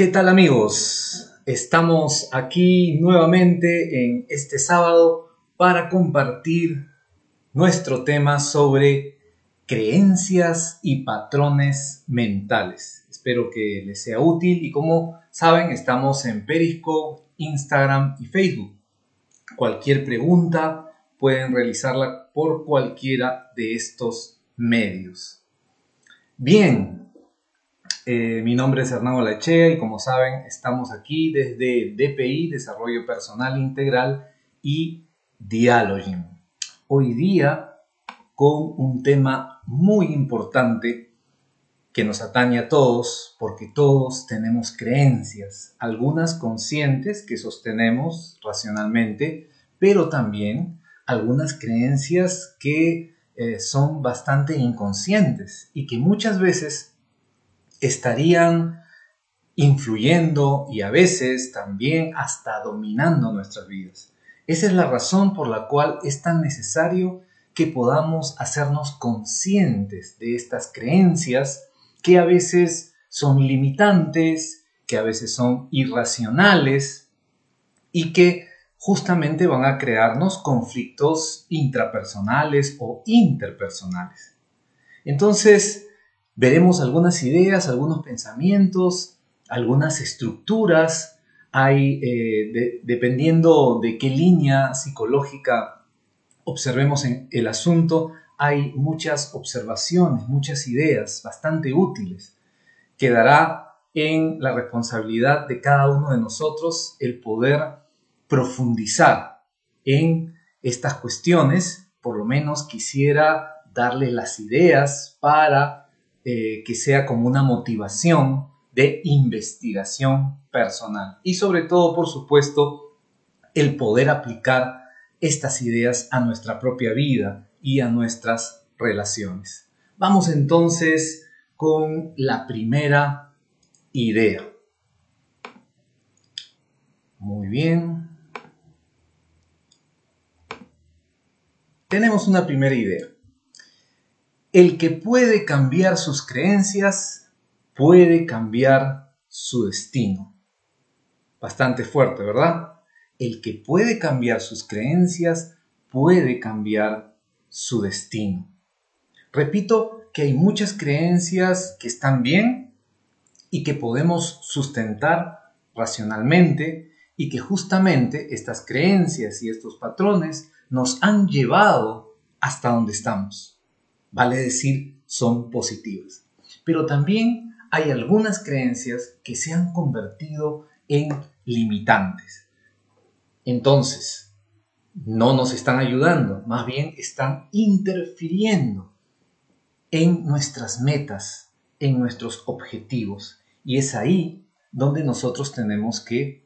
¿Qué tal, amigos? Estamos aquí nuevamente en este sábado para compartir nuestro tema sobre creencias y patrones mentales. Espero que les sea útil y, como saben, estamos en Periscope, Instagram y Facebook. Cualquier pregunta pueden realizarla por cualquiera de estos medios. Bien. Mi nombre es Hernán Olachea y, como saben, estamos aquí desde DPI, Desarrollo Personal Integral, y Dialoging. Hoy día con un tema muy importante que nos atañe a todos, porque todos tenemos creencias, algunas conscientes que sostenemos racionalmente, pero también algunas creencias que son bastante inconscientes y que muchas veces estarían influyendo y a veces también hasta dominando nuestras vidas. Esa es la razón por la cual es tan necesario que podamos hacernos conscientes de estas creencias que a veces son limitantes, que a veces son irracionales y que justamente van a crearnos conflictos intrapersonales o interpersonales. Entonces, veremos algunas ideas, algunos pensamientos, algunas estructuras. Dependiendo de qué línea psicológica observemos en el asunto, hay muchas observaciones, muchas ideas bastante útiles. Quedará en la responsabilidad de cada uno de nosotros el poder profundizar en estas cuestiones. Por lo menos quisiera darle las ideas para que sea como una motivación de investigación personal. Y sobre todo, por supuesto, el poder aplicar estas ideas a nuestra propia vida y a nuestras relaciones. Vamos entonces con la primera idea. Muy bien. Tenemos una primera idea. El que puede cambiar sus creencias, puede cambiar su destino. Bastante fuerte, ¿verdad? El que puede cambiar sus creencias, puede cambiar su destino. Repito que hay muchas creencias que están bien y que podemos sustentar racionalmente, y que justamente estas creencias y estos patrones nos han llevado hasta donde estamos. Vale decir, son positivas. Pero también hay algunas creencias que se han convertido en limitantes. Entonces, no nos están ayudando, más bien están interfiriendo en nuestras metas, en nuestros objetivos. Y es ahí donde nosotros tenemos que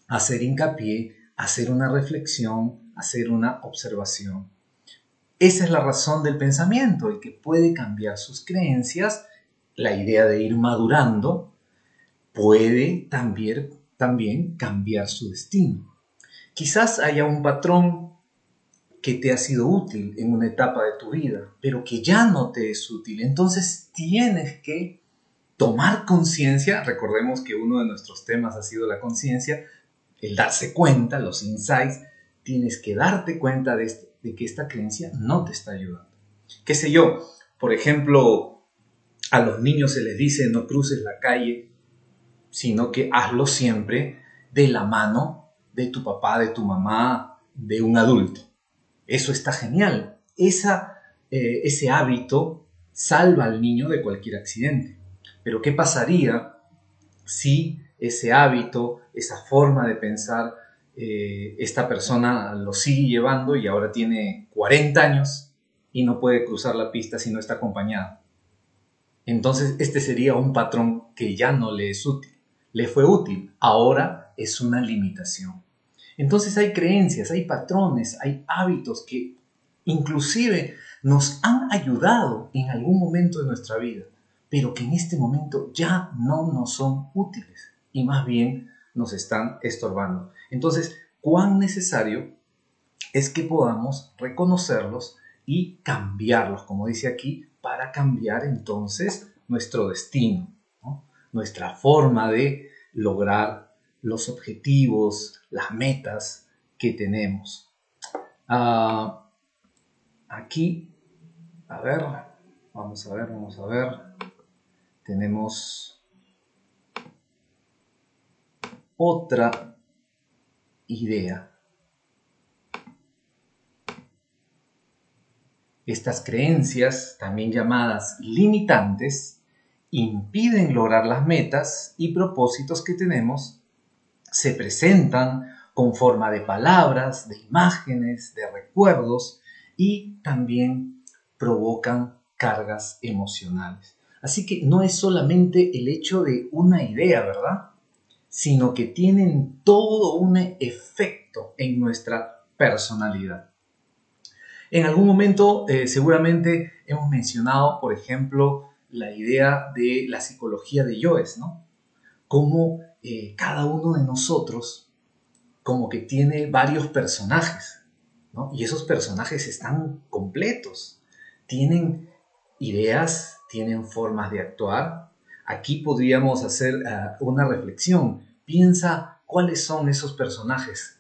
hacer hincapié, hacer una reflexión, hacer una observación. Esa es la razón del pensamiento, el que puede cambiar sus creencias, la idea de ir madurando, puede también cambiar su destino. Quizás haya un patrón que te ha sido útil en una etapa de tu vida, pero que ya no te es útil. Entonces tienes que tomar conciencia. Recordemos que uno de nuestros temas ha sido la conciencia, el darse cuenta, los insights. Tienes que darte cuenta de que esta creencia no te está ayudando. ¿Qué sé yo? Por ejemplo, a los niños se les dice no cruces la calle, sino que hazlo siempre de la mano de tu papá, de tu mamá, de un adulto. Eso está genial. Ese hábito salva al niño de cualquier accidente. Pero ¿qué pasaría si ese hábito, esa forma de pensar, esta persona lo sigue llevando y ahora tiene 40 años y no puede cruzar la pista si no está acompañado? Entonces este sería un patrón que ya no le es útil. Le fue útil, ahora es una limitación. Entonces hay creencias, hay patrones, hay hábitos que inclusive nos han ayudado en algún momento de nuestra vida, pero que en este momento ya no nos son útiles y más bien nos están estorbando. Entonces, ¿cuán necesario es que podamos reconocerlos y cambiarlos, como dice aquí, para cambiar entonces nuestro destino, ¿no? Nuestra forma de lograr los objetivos, las metas que tenemos. Aquí, vamos a ver. Tenemos otra idea. Estas creencias, también llamadas limitantes, impiden lograr las metas y propósitos que tenemos. Se presentan con forma de palabras, de imágenes, de recuerdos y también provocan cargas emocionales. Así que no es solamente el hecho de una idea, ¿verdad? Sino que tienen todo un efecto en nuestra personalidad. En algún momento seguramente hemos mencionado, por ejemplo, la idea de la psicología de Joyce, ¿no? Cómo cada uno de nosotros como que tiene varios personajes, ¿no? Y esos personajes están completos, tienen ideas, tienen formas de actuar. Aquí podríamos hacer una reflexión. Piensa cuáles son esos personajes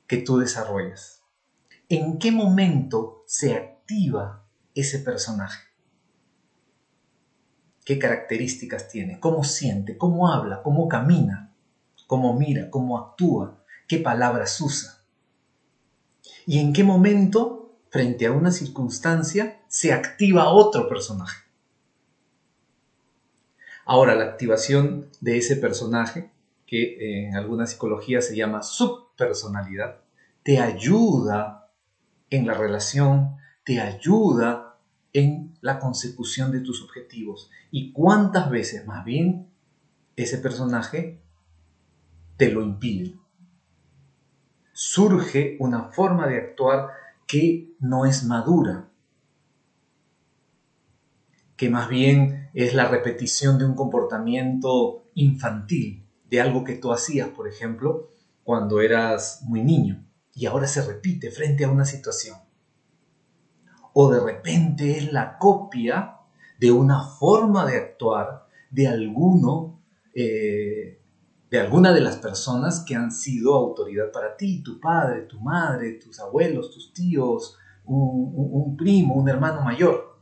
que tú desarrollas. ¿En qué momento se activa ese personaje? ¿Qué características tiene? ¿Cómo siente? ¿Cómo habla? ¿Cómo camina? ¿Cómo mira? ¿Cómo actúa? ¿Qué palabras usa? ¿Y en qué momento, frente a una circunstancia, se activa otro personaje? Ahora, la activación de ese personaje, que en alguna psicología se llama subpersonalidad, te ayuda en la relación, te ayuda en la consecución de tus objetivos. ¿Y cuántas veces más bien ese personaje te lo impide? Surge una forma de actuar que no es madura, que más bien es la repetición de un comportamiento infantil, de algo que tú hacías, por ejemplo, cuando eras muy niño, y ahora se repite frente a una situación. O de repente es la copia de una forma de actuar de alguna de las personas que han sido autoridad para ti, tu padre, tu madre, tus abuelos, tus tíos, un primo, un hermano mayor.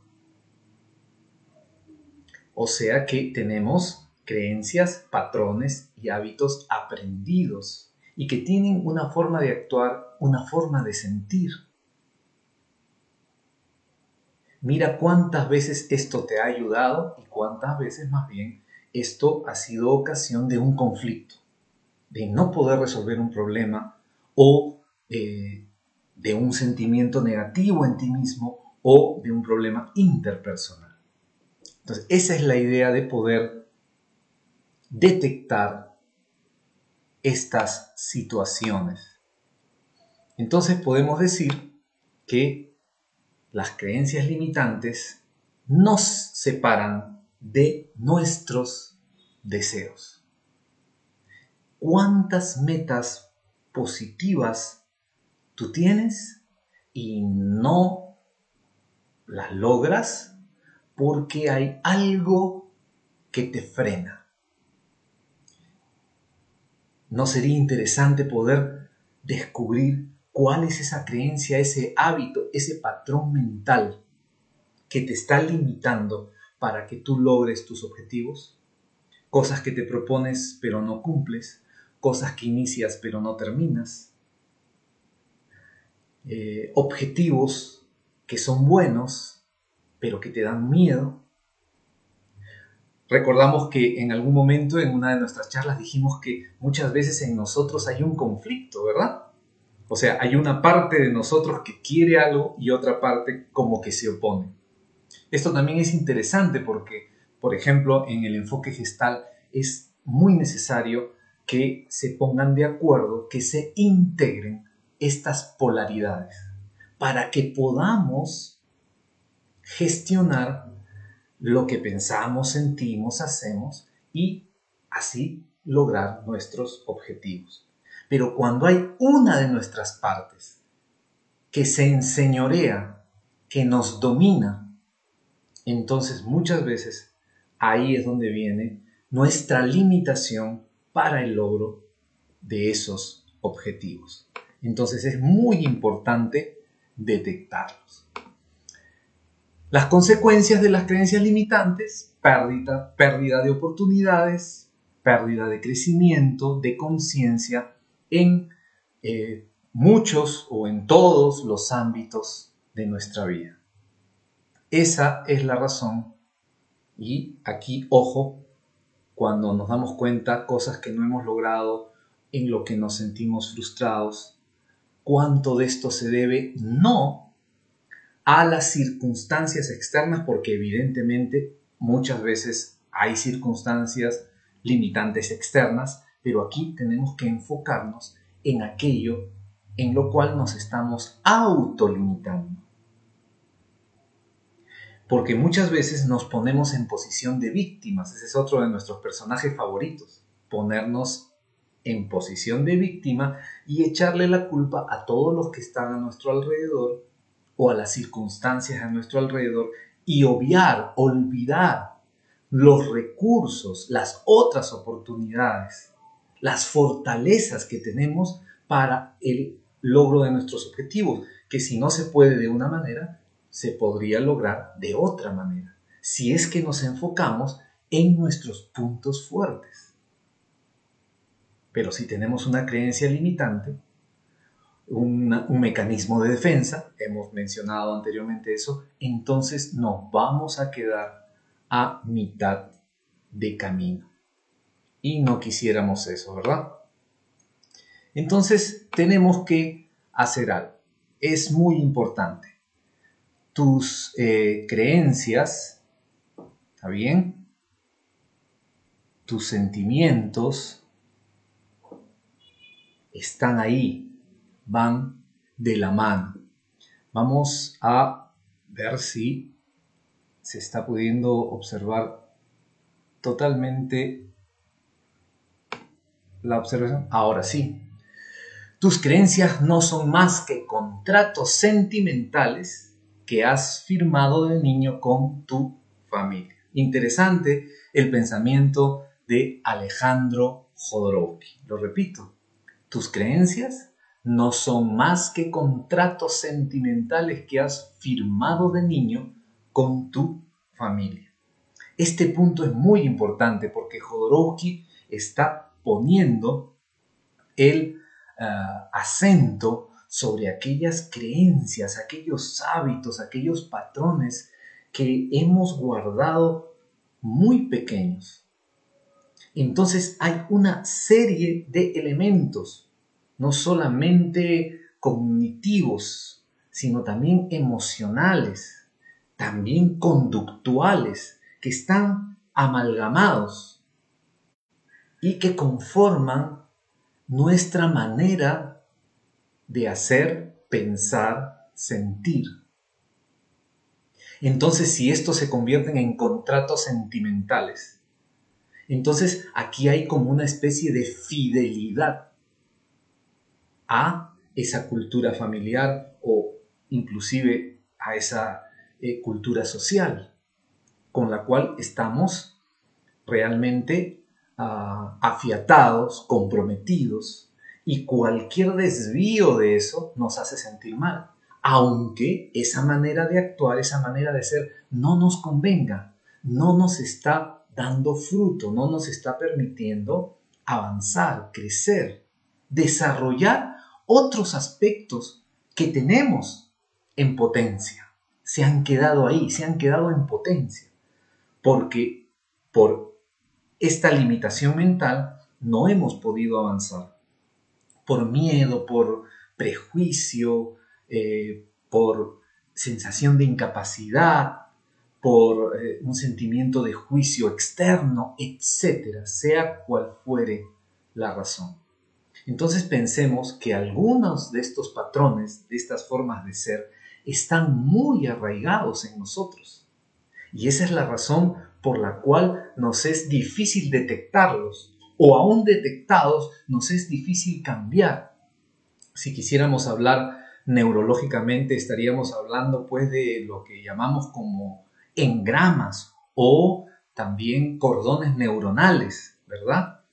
O sea que tenemos creencias, patrones y hábitos aprendidos y que tienen una forma de actuar, una forma de sentir. Mira cuántas veces esto te ha ayudado y cuántas veces más bien esto ha sido ocasión de un conflicto, de no poder resolver un problema o de un sentimiento negativo en ti mismo o de un problema interpersonal. Entonces, esa es la idea de poder detectar estas situaciones. Entonces podemos decir que las creencias limitantes nos separan de nuestros deseos. ¿Cuántas metas positivas tú tienes y no las logras porque hay algo que te frena? ¿No sería interesante poder descubrir cuál es esa creencia, ese hábito, ese patrón mental que te está limitando para que tú logres tus objetivos? Cosas que te propones pero no cumples, cosas que inicias pero no terminas, objetivos que son buenos pero que te dan miedo. Recordamos que en algún momento en una de nuestras charlas dijimos que muchas veces en nosotros hay un conflicto, ¿verdad? O sea, hay una parte de nosotros que quiere algo y otra parte como que se opone. Esto también es interesante porque, por ejemplo, en el enfoque gestal es muy necesario que se pongan de acuerdo, que se integren estas polaridades para que podamos gestionar lo que pensamos, sentimos, hacemos y así lograr nuestros objetivos. Pero cuando hay una de nuestras partes que se enseñorea, que nos domina, entonces muchas veces ahí es donde viene nuestra limitación para el logro de esos objetivos. Entonces es muy importante detectarlos. Las consecuencias de las creencias limitantes: pérdida de oportunidades, pérdida de crecimiento, de conciencia en muchos o en todos los ámbitos de nuestra vida. Esa es la razón, y aquí, ojo, cuando nos damos cuenta cosas que no hemos logrado, en lo que nos sentimos frustrados, cuánto de esto se debe no a las circunstancias externas, porque evidentemente muchas veces hay circunstancias limitantes externas, pero aquí tenemos que enfocarnos en aquello en lo cual nos estamos autolimitando. Porque muchas veces nos ponemos en posición de víctimas. Ese es otro de nuestros personajes favoritos: ponernos en posición de víctima y echarle la culpa a todos los que están a nuestro alrededor o a las circunstancias a nuestro alrededor, y olvidar los recursos, las otras oportunidades, las fortalezas que tenemos para el logro de nuestros objetivos, que si no se puede de una manera, se podría lograr de otra manera, si es que nos enfocamos en nuestros puntos fuertes. Pero si tenemos una creencia limitante, un mecanismo de defensa, hemos mencionado anteriormente eso, entonces nos vamos a quedar a mitad de camino. Y no quisiéramos eso, ¿verdad? Entonces tenemos que hacer algo. Es muy importante. Tus creencias, ¿está bien? Tus sentimientos están ahí, van de la mano. Vamos a ver si se está pudiendo observar totalmente la observación. Ahora sí. Tus creencias no son más que contratos sentimentales que has firmado de niño con tu familia. Interesante el pensamiento de Alejandro Jodorowsky. Lo repito, tus creencias no son más que contratos sentimentales que has firmado de niño con tu familia. Este punto es muy importante porque Jodorowsky está poniendo el acento sobre aquellas creencias, aquellos hábitos, aquellos patrones que hemos guardado muy pequeños. Entonces hay una serie de elementos, no solamente cognitivos, sino también emocionales, también conductuales, que están amalgamados y que conforman nuestra manera de hacer, pensar, sentir. Entonces, si estos se convierten en contratos sentimentales, entonces aquí hay como una especie de fidelidad a esa cultura familiar o inclusive a esa cultura social con la cual estamos realmente afiatados, comprometidos, y cualquier desvío de eso nos hace sentir mal, aunque esa manera de actuar, esa manera de ser no nos convenga, no nos está dando fruto, no nos está permitiendo avanzar, crecer, desarrollar otros aspectos que tenemos en potencia. Se han quedado ahí, se han quedado en potencia, porque por esta limitación mental no hemos podido avanzar. Por miedo, por prejuicio, por sensación de incapacidad, por un sentimiento de juicio externo, etcétera, sea cual fuere la razón. Entonces pensemos que algunos de estos patrones, de estas formas de ser, están muy arraigados en nosotros. Y esa es la razón por la cual nos es difícil detectarlos, o aún detectados nos es difícil cambiar. Si quisiéramos hablar neurológicamente, estaríamos hablando pues de lo que llamamos como engramas o también cordones neuronales, ¿verdad?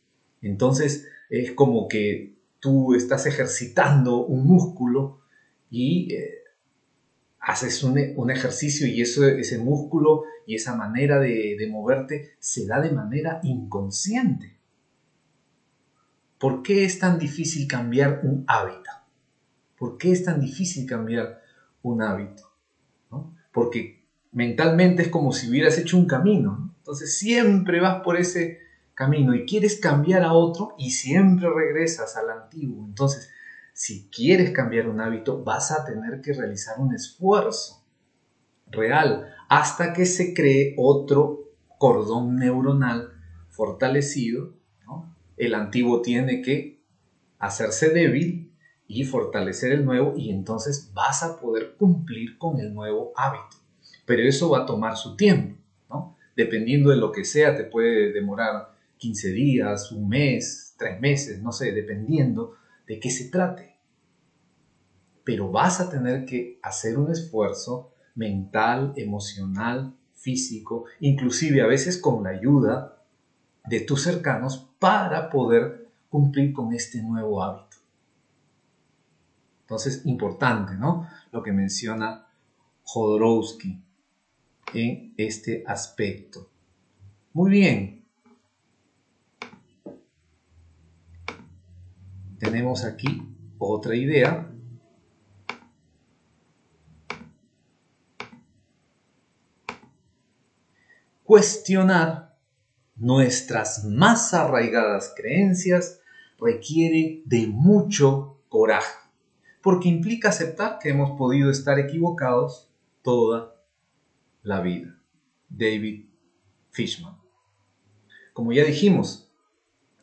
Entonces es como que tú estás ejercitando un músculo y haces un ejercicio y ese músculo y esa manera de moverte se da de manera inconsciente. ¿Por qué es tan difícil cambiar un hábito? ¿Por qué es tan difícil cambiar un hábito? ¿No? Porque mentalmente es como si hubieras hecho un camino, ¿no? Entonces siempre vas por ese camino y quieres cambiar a otro y siempre regresas al antiguo. Entonces, si quieres cambiar un hábito, vas a tener que realizar un esfuerzo real hasta que se cree otro cordón neuronal fortalecido, ¿no? El antiguo tiene que hacerse débil y fortalecer el nuevo, y entonces vas a poder cumplir con el nuevo hábito. Pero eso va a tomar su tiempo, ¿no? Dependiendo de lo que sea, te puede demorar 15 días, un mes, 3 meses, no sé, dependiendo de qué se trate. Pero vas a tener que hacer un esfuerzo mental, emocional, físico, inclusive a veces con la ayuda de tus cercanos para poder cumplir con este nuevo hábito. Entonces, importante, ¿no? Lo que menciona Jodorowsky en este aspecto. Muy bien. Tenemos aquí otra idea. Cuestionar nuestras más arraigadas creencias requiere de mucho coraje, porque implica aceptar que hemos podido estar equivocados toda la vida. David Fishman. Como ya dijimos,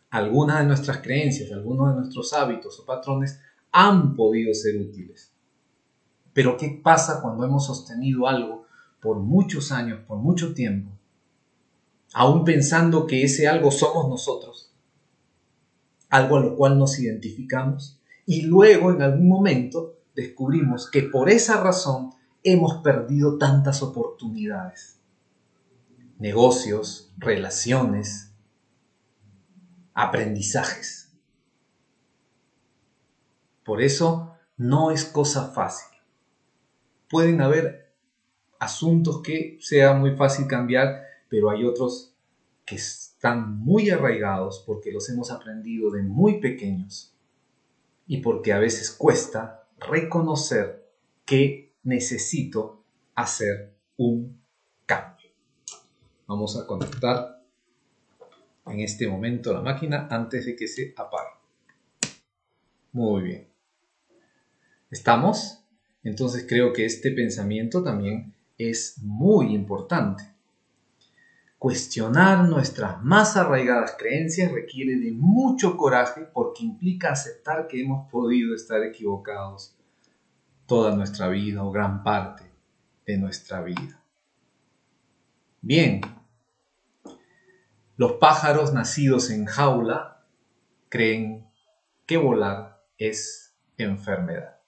algunas de nuestras creencias, algunos de nuestros hábitos o patrones han podido ser útiles. Pero ¿qué pasa cuando hemos sostenido algo por muchos años, por mucho tiempo, aún pensando que ese algo somos nosotros, algo a lo cual nos identificamos, y luego en algún momento descubrimos que por esa razón hemos perdido tantas oportunidades, negocios, relaciones, aprendizajes? Por eso no es cosa fácil. Pueden haber asuntos que sea muy fácil cambiar, pero hay otros que están muy arraigados porque los hemos aprendido de muy pequeños y porque a veces cuesta reconocer que necesito hacer un cambio. Vamos a conectar en este momento la máquina antes de que se apague. Muy bien. ¿Estamos? Entonces creo que este pensamiento también es muy importante. Cuestionar nuestras más arraigadas creencias requiere de mucho coraje porque implica aceptar que hemos podido estar equivocados toda nuestra vida o gran parte de nuestra vida. Bien, los pájaros nacidos en jaula creen que volar es enfermedad.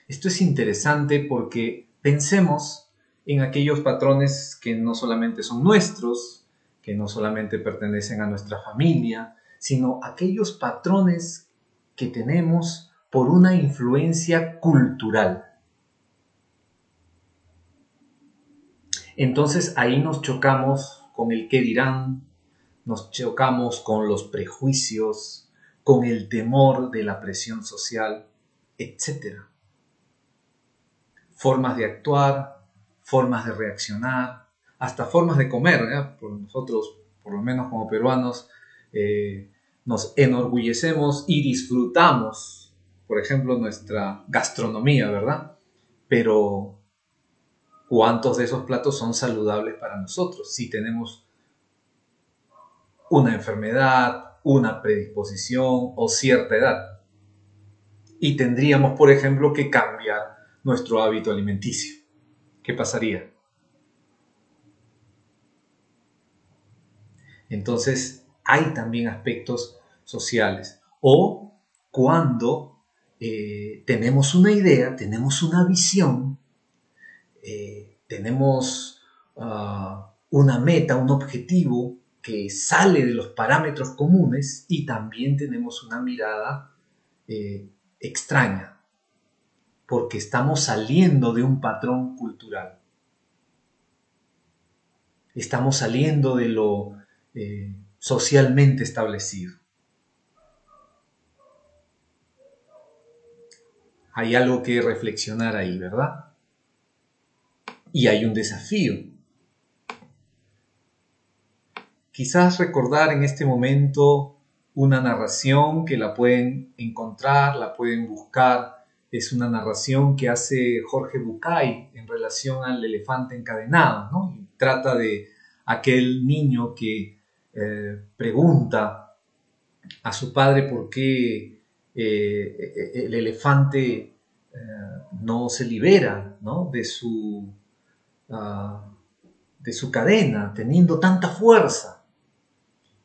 Esto es interesante porque pensemos en aquellos patrones que no solamente son nuestros, que no solamente pertenecen a nuestra familia, sino aquellos patrones que tenemos por una influencia cultural. Entonces ahí nos chocamos con el qué dirán, nos chocamos con los prejuicios, con el temor de la presión social, etc. Formas de actuar, formas de reaccionar, hasta formas de comer, ¿eh? Por nosotros, por lo menos como peruanos, nos enorgullecemos y disfrutamos, por ejemplo, nuestra gastronomía, ¿verdad? Pero ¿cuántos de esos platos son saludables para nosotros? Si tenemos una enfermedad, una predisposición o cierta edad. Y tendríamos, por ejemplo, que cambiar nuestro hábito alimenticio. ¿Qué pasaría? Entonces, hay también aspectos sociales. O cuando tenemos una idea, tenemos una visión, tenemos una meta, un objetivo que sale de los parámetros comunes y también tenemos una mirada extraña, porque estamos saliendo de un patrón cultural. Estamos saliendo de lo socialmente establecido. Hay algo que reflexionar ahí, ¿verdad? Y hay un desafío. Quizás recordar en este momento una narración que la pueden encontrar, la pueden buscar. Es una narración que hace Jorge Bucay en relación al elefante encadenado, ¿no? Y trata de aquel niño que pregunta a su padre por qué el elefante no se libera, ¿no? de su cadena, teniendo tanta fuerza,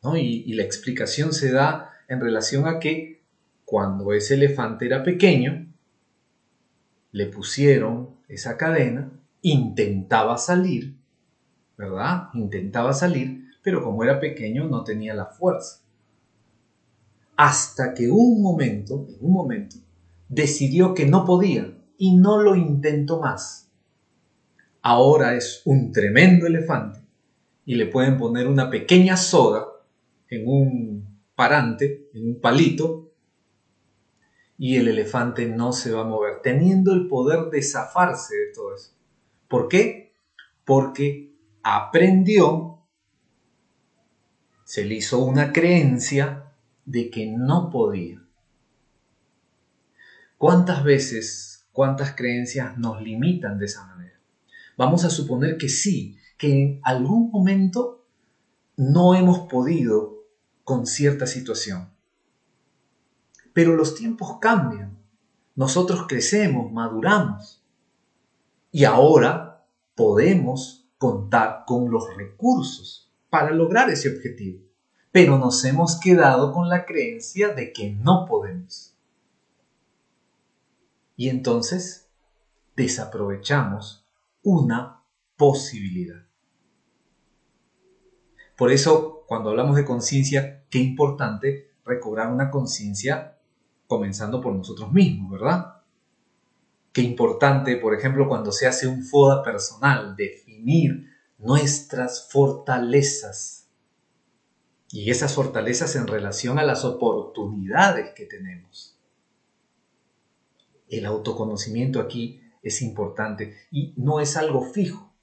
¿no? Y la explicación se da en relación a que cuando ese elefante era pequeño, le pusieron esa cadena, intentaba salir, ¿verdad? Intentaba salir, pero como era pequeño no tenía la fuerza. Hasta que en un momento, decidió que no podía y no lo intentó más. Ahora es un tremendo elefante y le pueden poner una pequeña soga en un parante, en un palito, y el elefante no se va a mover, teniendo el poder de zafarse de todo eso. ¿Por qué? Porque aprendió, se le hizo una creencia de que no podía. ¿Cuántas veces, cuántas creencias nos limitan de esa manera? Vamos a suponer que sí, que en algún momento no hemos podido con cierta situación. Pero los tiempos cambian. Nosotros crecemos, maduramos. Y ahora podemos contar con los recursos para lograr ese objetivo. Pero nos hemos quedado con la creencia de que no podemos. Y entonces desaprovechamos una posibilidad. Por eso, cuando hablamos de conciencia, qué importante recobrar una conciencia comenzando por nosotros mismos, ¿verdad? Qué importante, por ejemplo, cuando se hace un FODA personal, definir nuestras fortalezas. Y esas fortalezas en relación a las oportunidades que tenemos. El autoconocimiento aquí es importante y no es algo fijo.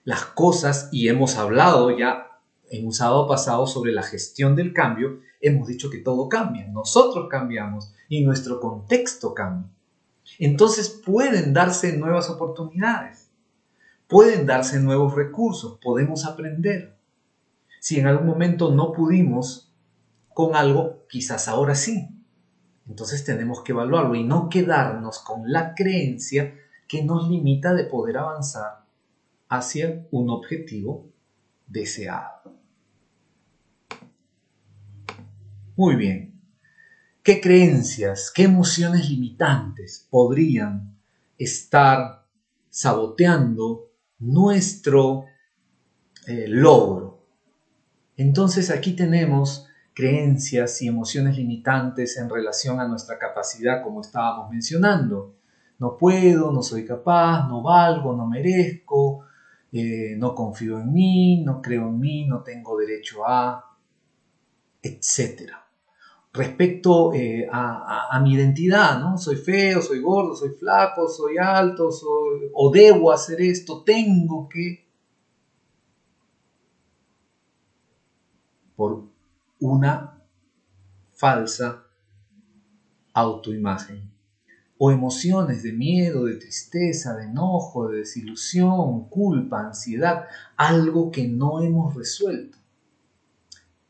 Las cosas, y hemos hablado ya en un sábado pasado sobre la gestión del cambio, hemos dicho que todo cambia, nosotros cambiamos y nuestro contexto cambia. Entonces pueden darse nuevas oportunidades, pueden darse nuevos recursos, podemos aprender. Si en algún momento no pudimos con algo, quizás ahora sí. Entonces tenemos que evaluarlo y no quedarnos con la creencia que nos limita de poder avanzar hacia un objetivo deseado. Muy bien. ¿Qué creencias, qué emociones limitantes podrían estar saboteando nuestro logro? Entonces aquí tenemos creencias y emociones limitantes en relación a nuestra capacidad, como estábamos mencionando. No puedo, no soy capaz, no valgo, no merezco, no confío en mí, no creo en mí, no tengo derecho a, etc. Respecto a mi identidad, ¿no? Soy feo, soy gordo, soy flaco, soy alto, o debo hacer esto, tengo que, por una falsa autoimagen. O emociones de miedo, de tristeza, de enojo, de desilusión, culpa, ansiedad, algo que no hemos resuelto.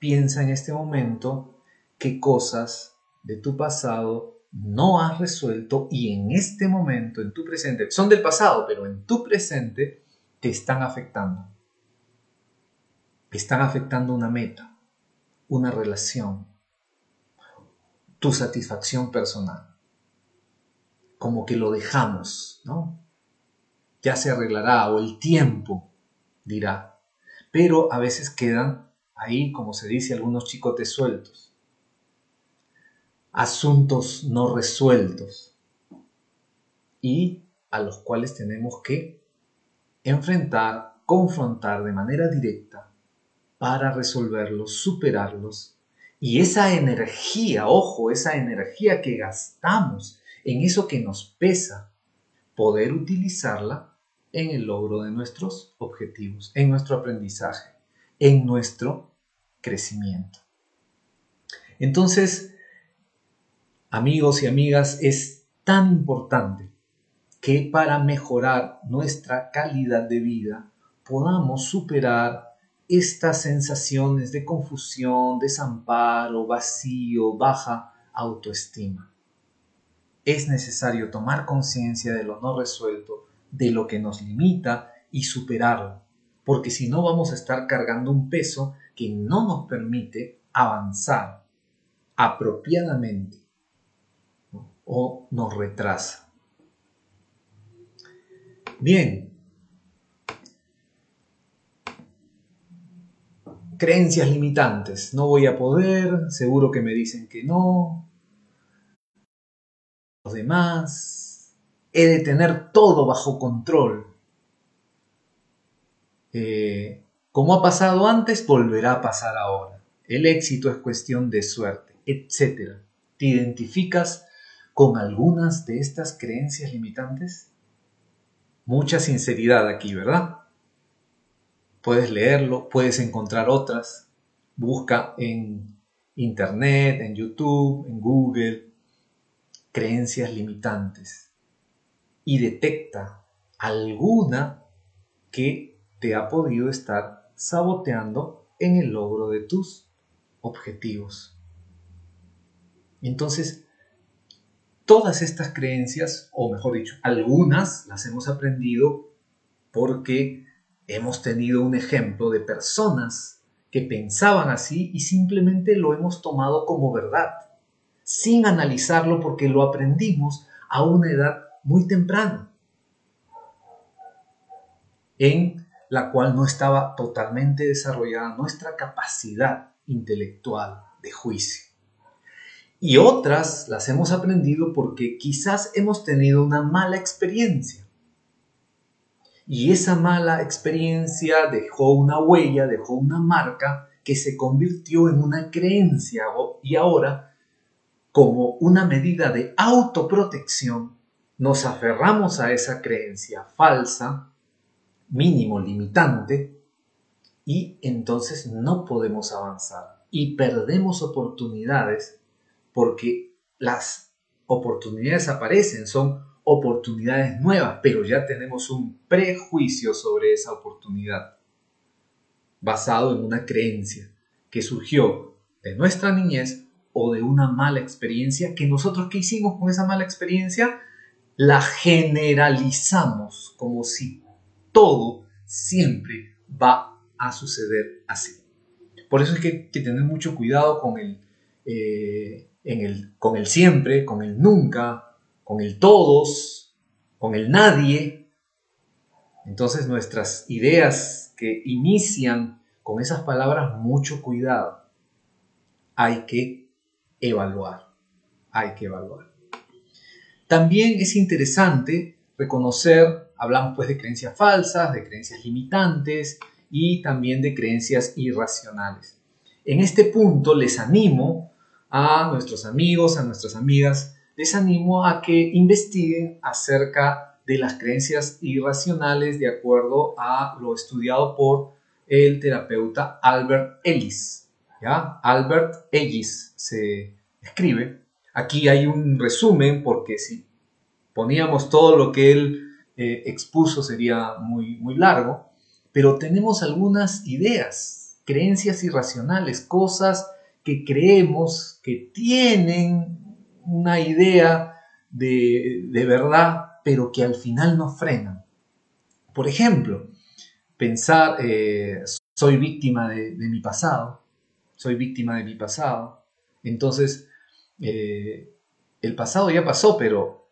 Piensa en este momento qué cosas de tu pasado no has resuelto y en este momento, en tu presente, son del pasado, pero en tu presente te están afectando. Están afectando una meta, una relación, tu satisfacción personal. Como que lo dejamos, ¿no? Ya se arreglará o el tiempo dirá. pero a veces quedan ahí, como se dice, algunos chicotes sueltos, asuntos no resueltos y a los cuales tenemos que enfrentar, confrontar de manera directa para resolverlos, superarlos. Y esa energía, ojo, esa energía que gastamos en eso que nos pesa, poder utilizarla en el logro de nuestros objetivos, en nuestro aprendizaje, en nuestro crecimiento. Entonces, amigos y amigas, es tan importante que para mejorar nuestra calidad de vida podamos superar estas sensaciones de confusión, desamparo, vacío, baja autoestima. Es necesario tomar conciencia de lo no resuelto, de lo que nos limita y superarlo, porque si no vamos a estar cargando un peso que no nos permite avanzar apropiadamente, ¿no? O nos retrasa. Bien, creencias limitantes. No voy a poder, seguro que me dicen que no. Los demás, he de tener todo bajo control. Como ha pasado antes, volverá a pasar ahora. El éxito es cuestión de suerte, etc. ¿Te identificas con algunas de estas creencias limitantes? Mucha sinceridad aquí, ¿verdad? Puedes leerlo, puedes encontrar otras. Busca en Internet, en YouTube, en Google, creencias limitantes y detecta alguna que te ha podido estar saboteando en el logro de tus objetivos. Entonces, todas estas creencias, o mejor dicho, algunas las hemos aprendido porque hemos tenido un ejemplo de personas que pensaban así y simplemente lo hemos tomado como verdad, sin analizarlo porque lo aprendimos a una edad muy temprana, en la cual no estaba totalmente desarrollada nuestra capacidad intelectual de juicio. Y otras las hemos aprendido porque quizás hemos tenido una mala experiencia. Y esa mala experiencia dejó una huella, dejó una marca que se convirtió en una creencia y ahora, como una medida de autoprotección, nos aferramos a esa creencia falsa, mínimo limitante, y entonces no podemos avanzar y perdemos oportunidades porque las oportunidades aparecen, son oportunidades nuevas, pero ya tenemos un prejuicio sobre esa oportunidad basado en una creencia que surgió de nuestra niñez o de una mala experiencia que nosotros, ¿qué hicimos con esa mala experiencia? La generalizamos como si todo siempre va a suceder así. Por eso es que tener mucho cuidado con con el siempre, con el nunca, con el todos, con el nadie. Entonces nuestras ideas que inician con esas palabras, mucho cuidado. Hay que evaluar, hay que evaluar. También es interesante reconocer, hablamos pues de creencias falsas, de creencias limitantes y también de creencias irracionales. En este punto les animo a nuestros amigos, a nuestras amigas, les animo a que investiguen acerca de las creencias irracionales de acuerdo a lo estudiado por el terapeuta Albert Ellis. ¿Ya? Albert Ellis se escribe. Aquí hay un resumen porque si poníamos todo lo que él expuso sería muy largo, pero tenemos algunas ideas, creencias irracionales, cosas que creemos que tienen una idea de verdad, pero que al final nos frenan. Por ejemplo, pensar, soy víctima de mi pasado, soy víctima de mi pasado, entonces el pasado ya pasó, pero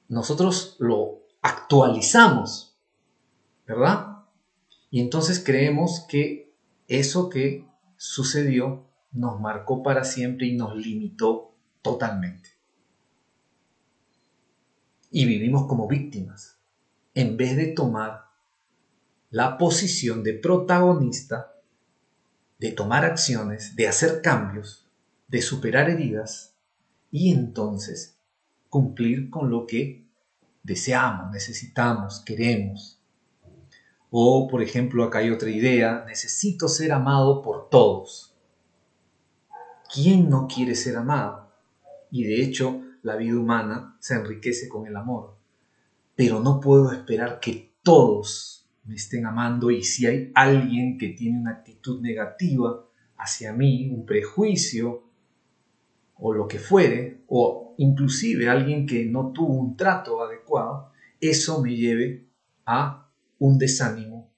nosotros lo actualizamos, ¿verdad? Y entonces creemos que eso que sucedió nos marcó para siempre y nos limitó totalmente. Y vivimos como víctimas, en vez de tomar la posición de protagonista, de tomar acciones, de hacer cambios, de superar heridas y entonces cumplir con lo que deseamos, necesitamos, queremos. O, por ejemplo, acá hay otra idea: necesito ser amado por todos. ¿Quién no quiere ser amado? Y de hecho, la vida humana se enriquece con el amor. Pero no puedo esperar que todos me estén amando, y si hay alguien que tiene una actitud negativa hacia mí, un prejuicio o lo que fuere, o inclusive alguien que no tuvo un trato adecuado, eso me lleve a un desánimo,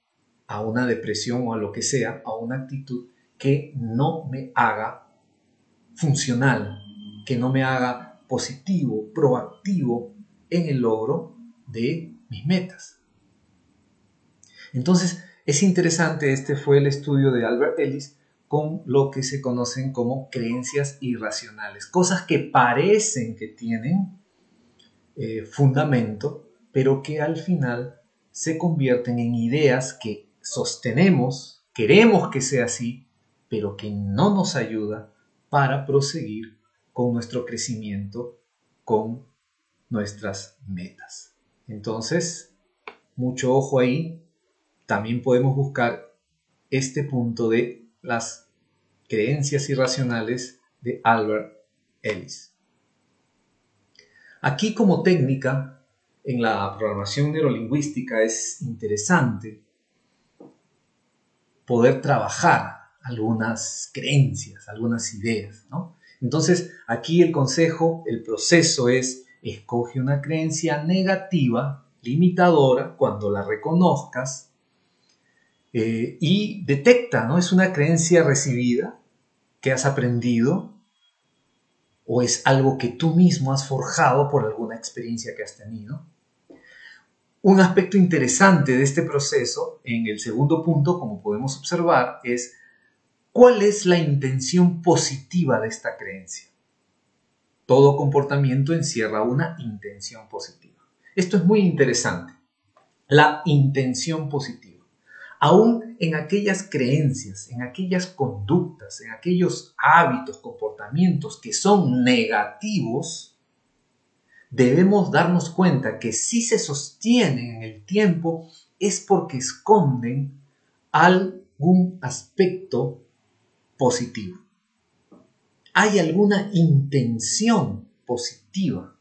a una depresión o a lo que sea, a una actitud que no me haga funcional, que no me haga positivo, proactivo en el logro de mis metas. Entonces, es interesante, este fue el estudio de Albert Ellis con lo que se conocen como creencias irracionales, cosas que parecen que tienen fundamento, pero que al final se convierten en ideas que sostenemos, queremos que sea así, pero que no nos ayuda para proseguir con nuestro crecimiento, con nuestras metas. Entonces, mucho ojo ahí. También podemos buscar este punto de las creencias irracionales de Albert Ellis. Aquí, como técnica, en la programación neurolingüística es interesante poder trabajar algunas creencias, algunas ideas, ¿no? Entonces, aquí el consejo, el proceso es: escoge una creencia negativa, limitadora, cuando la reconozcas, y detecta, ¿no? ¿Es una creencia recibida que has aprendido o es algo que tú mismo has forjado por alguna experiencia que has tenido? Un aspecto interesante de este proceso, en el segundo punto, como podemos observar, es ¿cuál es la intención positiva de esta creencia? Todo comportamiento encierra una intención positiva. Esto es muy interesante. La intención positiva. Aún en aquellas creencias, en aquellas conductas, en aquellos hábitos, comportamientos que son negativos, debemos darnos cuenta que si se sostienen en el tiempo es porque esconden algún aspecto positivo. Hay alguna intención positiva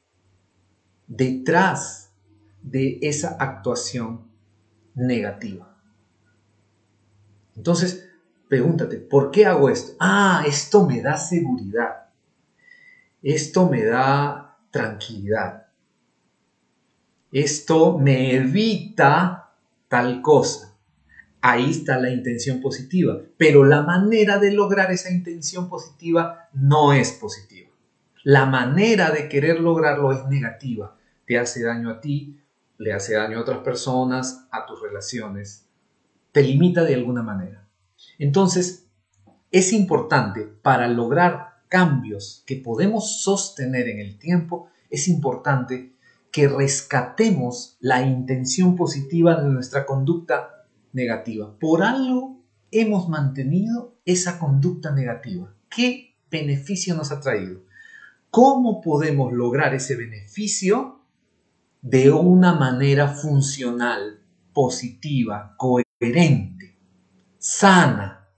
detrás de esa actuación negativa. Entonces, pregúntate, ¿por qué hago esto? Esto me da seguridad. Esto me da tranquilidad. Esto me evita tal cosa. Ahí está la intención positiva. Pero la manera de lograr esa intención positiva no es positiva. La manera de querer lograrlo es negativa. Te hace daño a ti, le hace daño a otras personas, a tus relaciones. Te limita de alguna manera. Entonces, es importante para lograr cambios que podemos sostener en el tiempo, es importante que rescatemos la intención positiva de nuestra conducta negativa. Por algo hemos mantenido esa conducta negativa. ¿Qué beneficio nos ha traído? ¿Cómo podemos lograr ese beneficio de una manera funcional, positiva, coherente, sana?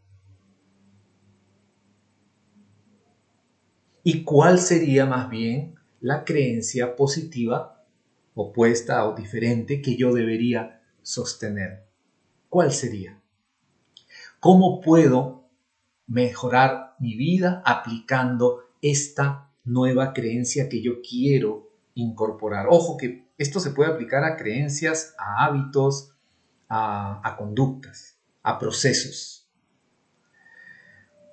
¿Y cuál sería más bien la creencia positiva, opuesta o diferente, que yo debería sostener? ¿Cuál sería? ¿Cómo puedo mejorar mi vida aplicando esta nueva creencia que yo quiero incorporar? Ojo que esto se puede aplicar a creencias, a hábitos, a conductas, a procesos.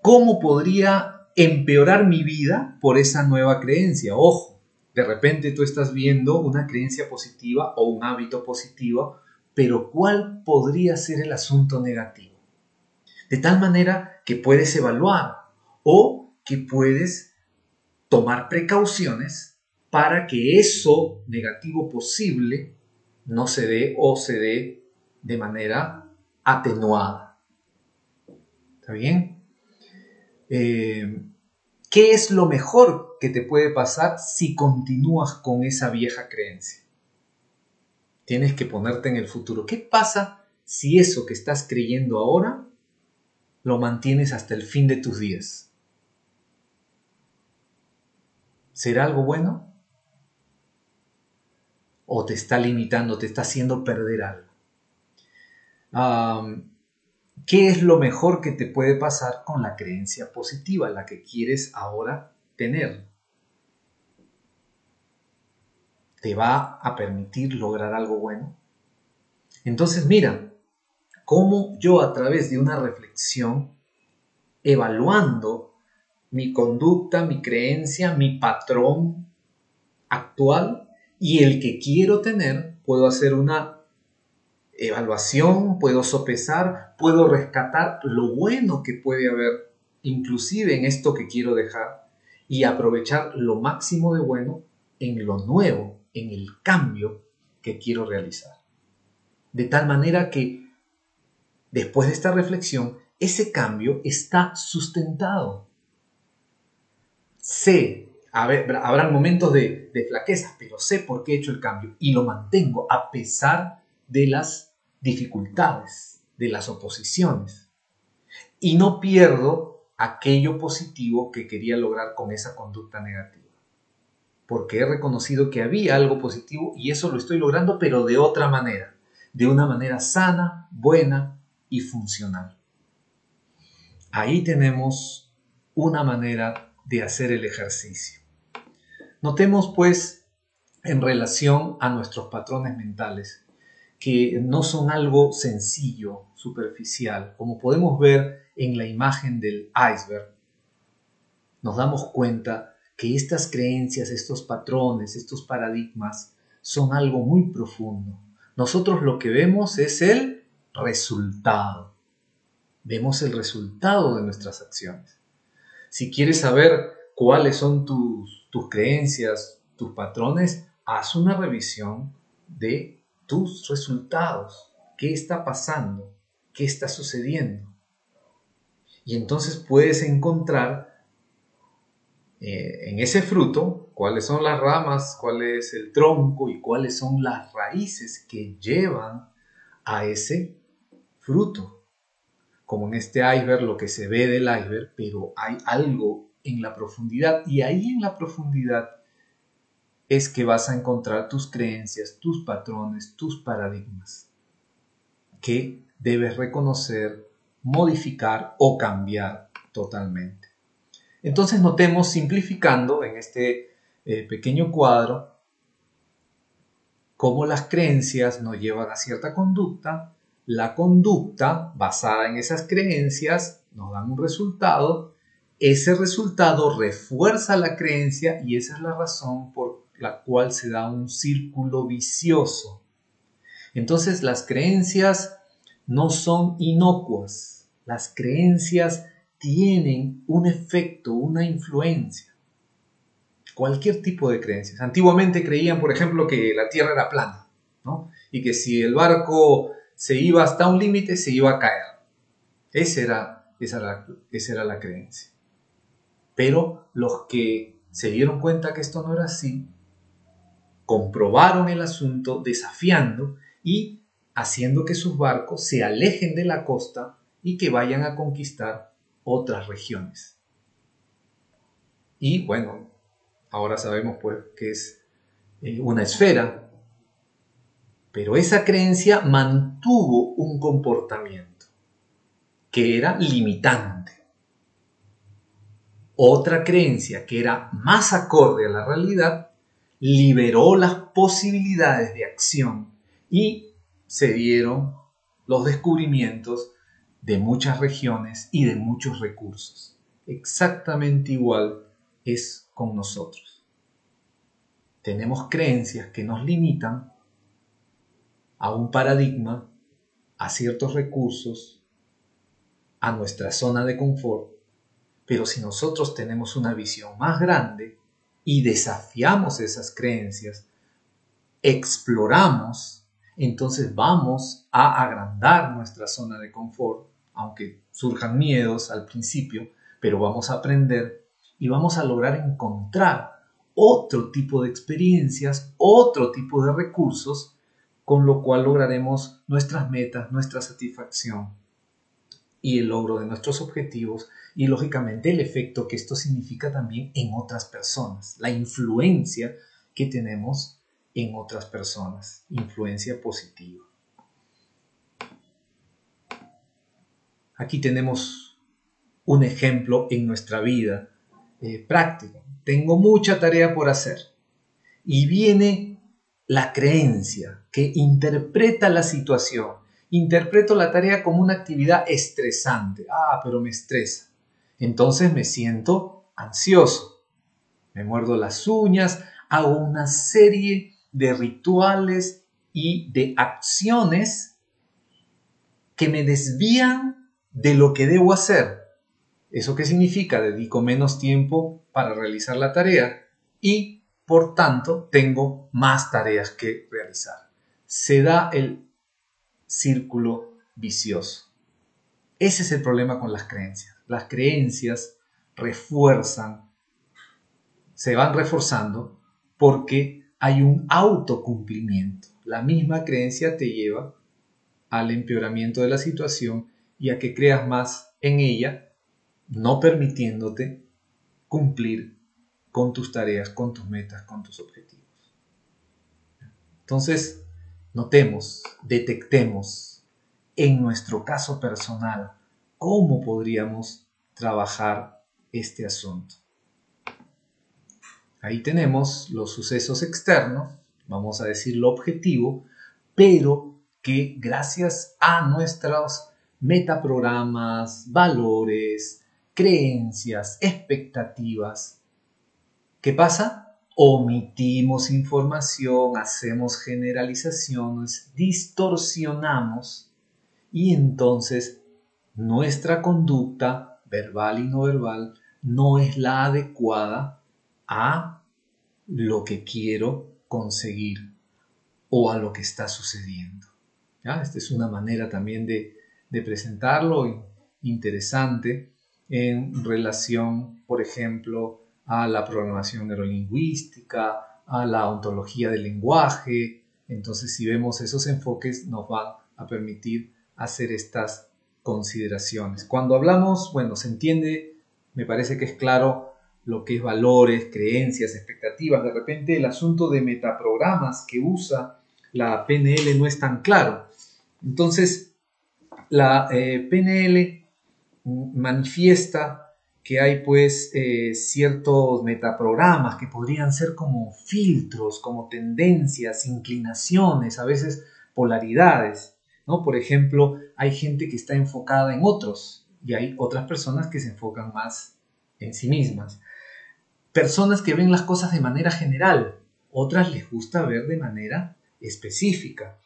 ¿Cómo podría empeorar mi vida por esa nueva creencia? Ojo, de repente tú estás viendo una creencia positiva o un hábito positivo, pero ¿cuál podría ser el asunto negativo? De tal manera que puedes evaluar o que puedes tomar precauciones para que eso negativo posible no se dé o se dé de manera atenuada. ¿Está bien? ¿Qué es lo mejor que te puede pasar si continúas con esa vieja creencia? Tienes que ponerte en el futuro. ¿Qué pasa si eso que estás creyendo ahora lo mantienes hasta el fin de tus días? ¿Será algo bueno? ¿O te está limitando, te está haciendo perder algo? ¿Qué es lo mejor que te puede pasar con la creencia positiva, la que quieres ahora tener? ¿Te va a permitir lograr algo bueno? Entonces mira, cómo yo a través de una reflexión, evaluando mi conducta, mi creencia, mi patrón actual y el que quiero tener, puedo hacer una evaluación, puedo sopesar, puedo rescatar lo bueno que puede haber inclusive en esto que quiero dejar y aprovechar lo máximo de bueno en lo nuevo, en el cambio que quiero realizar. De tal manera que después de esta reflexión, ese cambio está sustentado. Sé, habrán momentos de flaquezas, pero sé por qué he hecho el cambio y lo mantengo a pesar de las dificultades, de las oposiciones. Y no pierdo aquello positivo que quería lograr con esa conducta negativa. Porque he reconocido que había algo positivo y eso lo estoy logrando, pero de otra manera. De una manera sana, buena y funcional. Ahí tenemos una manera de hacer el ejercicio. Notemos pues en relación a nuestros patrones mentales que no son algo sencillo, superficial. Como podemos ver en la imagen del iceberg, nos damos cuenta que estas creencias, estos patrones, estos paradigmas son algo muy profundo. Nosotros lo que vemos es el resultado. Vemos el resultado de nuestras acciones. Si quieres saber cuáles son tus creencias, tus patrones, haz una revisión de tus resultados. ¿Qué está pasando? ¿Qué está sucediendo? Y entonces puedes encontrar en ese fruto cuáles son las ramas, cuál es el tronco y cuáles son las raíces que llevan a ese fruto. Como en este iceberg, lo que se ve del iceberg, pero hay algo en la profundidad y ahí en la profundidad es que vas a encontrar tus creencias, tus patrones, tus paradigmas que debes reconocer, modificar o cambiar totalmente. Entonces notemos, simplificando en este pequeño cuadro, cómo las creencias nos llevan a cierta conducta. La conducta basada en esas creencias nos da un resultado. Ese resultado refuerza la creencia y esa es la razón por la cual se da un círculo vicioso. Entonces las creencias no son inocuas. Las creencias tienen un efecto, una influencia. Cualquier tipo de creencias. Antiguamente creían, por ejemplo, que la Tierra era plana, ¿no? Y que si el barco se iba hasta un límite, se iba a caer. Esa era la creencia. Pero los que se dieron cuenta que esto no era así, comprobaron el asunto desafiando y haciendo que sus barcos se alejen de la costa y que vayan a conquistar otras regiones. Y bueno, ahora sabemos pues que es una esfera, pero esa creencia mantuvo un comportamiento que era limitante. Otra creencia que era más acorde a la realidad liberó las posibilidades de acción y se dieron los descubrimientos de muchas regiones y de muchos recursos. Exactamente igual es con nosotros. Tenemos creencias que nos limitan a un paradigma, a ciertos recursos, a nuestra zona de confort. Pero si nosotros tenemos una visión más grande y desafiamos esas creencias, exploramos, entonces vamos a agrandar nuestra zona de confort, aunque surjan miedos al principio, pero vamos a aprender y vamos a lograr encontrar otro tipo de experiencias, otro tipo de recursos, con lo cual lograremos nuestras metas, nuestra satisfacción y el logro de nuestros objetivos y lógicamente el efecto que esto significa también en otras personas, la influencia que tenemos en otras personas, influencia positiva. Aquí tenemos un ejemplo en nuestra vida práctico. Tengo mucha tarea por hacer y viene la creencia que interpreta la situación. Interpreto la tarea como una actividad estresante. Pero me estresa. Entonces me siento ansioso. Me muerdo las uñas, hago una serie de rituales y de acciones que me desvían de lo que debo hacer. ¿Eso qué significa? Dedico menos tiempo para realizar la tarea y, por tanto, tengo más tareas que realizar. Se da el círculo vicioso. Ese es el problema con las creencias. Las creencias refuerzan, se van reforzando porque hay un autocumplimiento. La misma creencia te lleva al empeoramiento de la situación y a que creas más en ella, no permitiéndote cumplir con tus tareas, con tus metas, con tus objetivos. Entonces, notemos, detectemos en nuestro caso personal cómo podríamos trabajar este asunto. Ahí tenemos los sucesos externos, vamos a decir lo objetivo, pero que gracias a nuestros metaprogramas, valores, creencias, expectativas, ¿qué pasa? Omitimos información, hacemos generalizaciones, distorsionamos y entonces nuestra conducta verbal y no verbal no es la adecuada a lo que quiero conseguir o a lo que está sucediendo. ¿Ya? Esta es una manera también de presentarlo interesante en relación, por ejemplo, a la programación neurolingüística, a la ontología del lenguaje. Entonces, si vemos esos enfoques, nos van a permitir hacer estas consideraciones. Cuando hablamos, se entiende, me parece que es claro lo que es valores, creencias, expectativas. De repente el asunto de metaprogramas que usa la PNL no es tan claro. Entonces, la PNL manifiesta que hay ciertos metaprogramas que podrían ser como filtros, como tendencias, inclinaciones, a veces polaridades, ¿no? Por ejemplo, hay gente que está enfocada en otros y hay otras personas que se enfocan más en sí mismas. Personas que ven las cosas de manera general, otras les gusta ver de manera específica.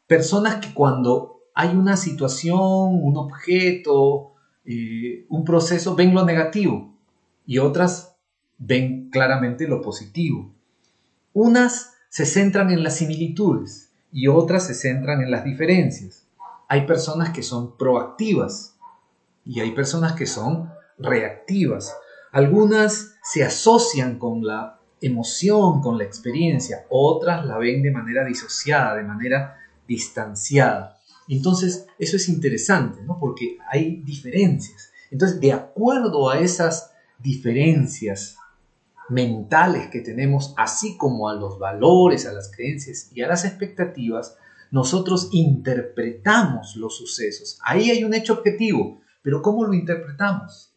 Personas que cuando hay una situación, un objeto, un proceso, ven lo negativo y otras ven claramente lo positivo. Unas se centran en las similitudes y otras se centran en las diferencias. Hay personas que son proactivas y hay personas que son reactivas. Algunas se asocian con la emoción, con la experiencia, otras la ven de manera disociada, de manera distanciada. Entonces, eso es interesante, ¿no? Porque hay diferencias. Entonces, de acuerdo a esas diferencias mentales que tenemos, así como a los valores, a las creencias y a las expectativas, nosotros interpretamos los sucesos. Ahí hay un hecho objetivo, pero ¿cómo lo interpretamos?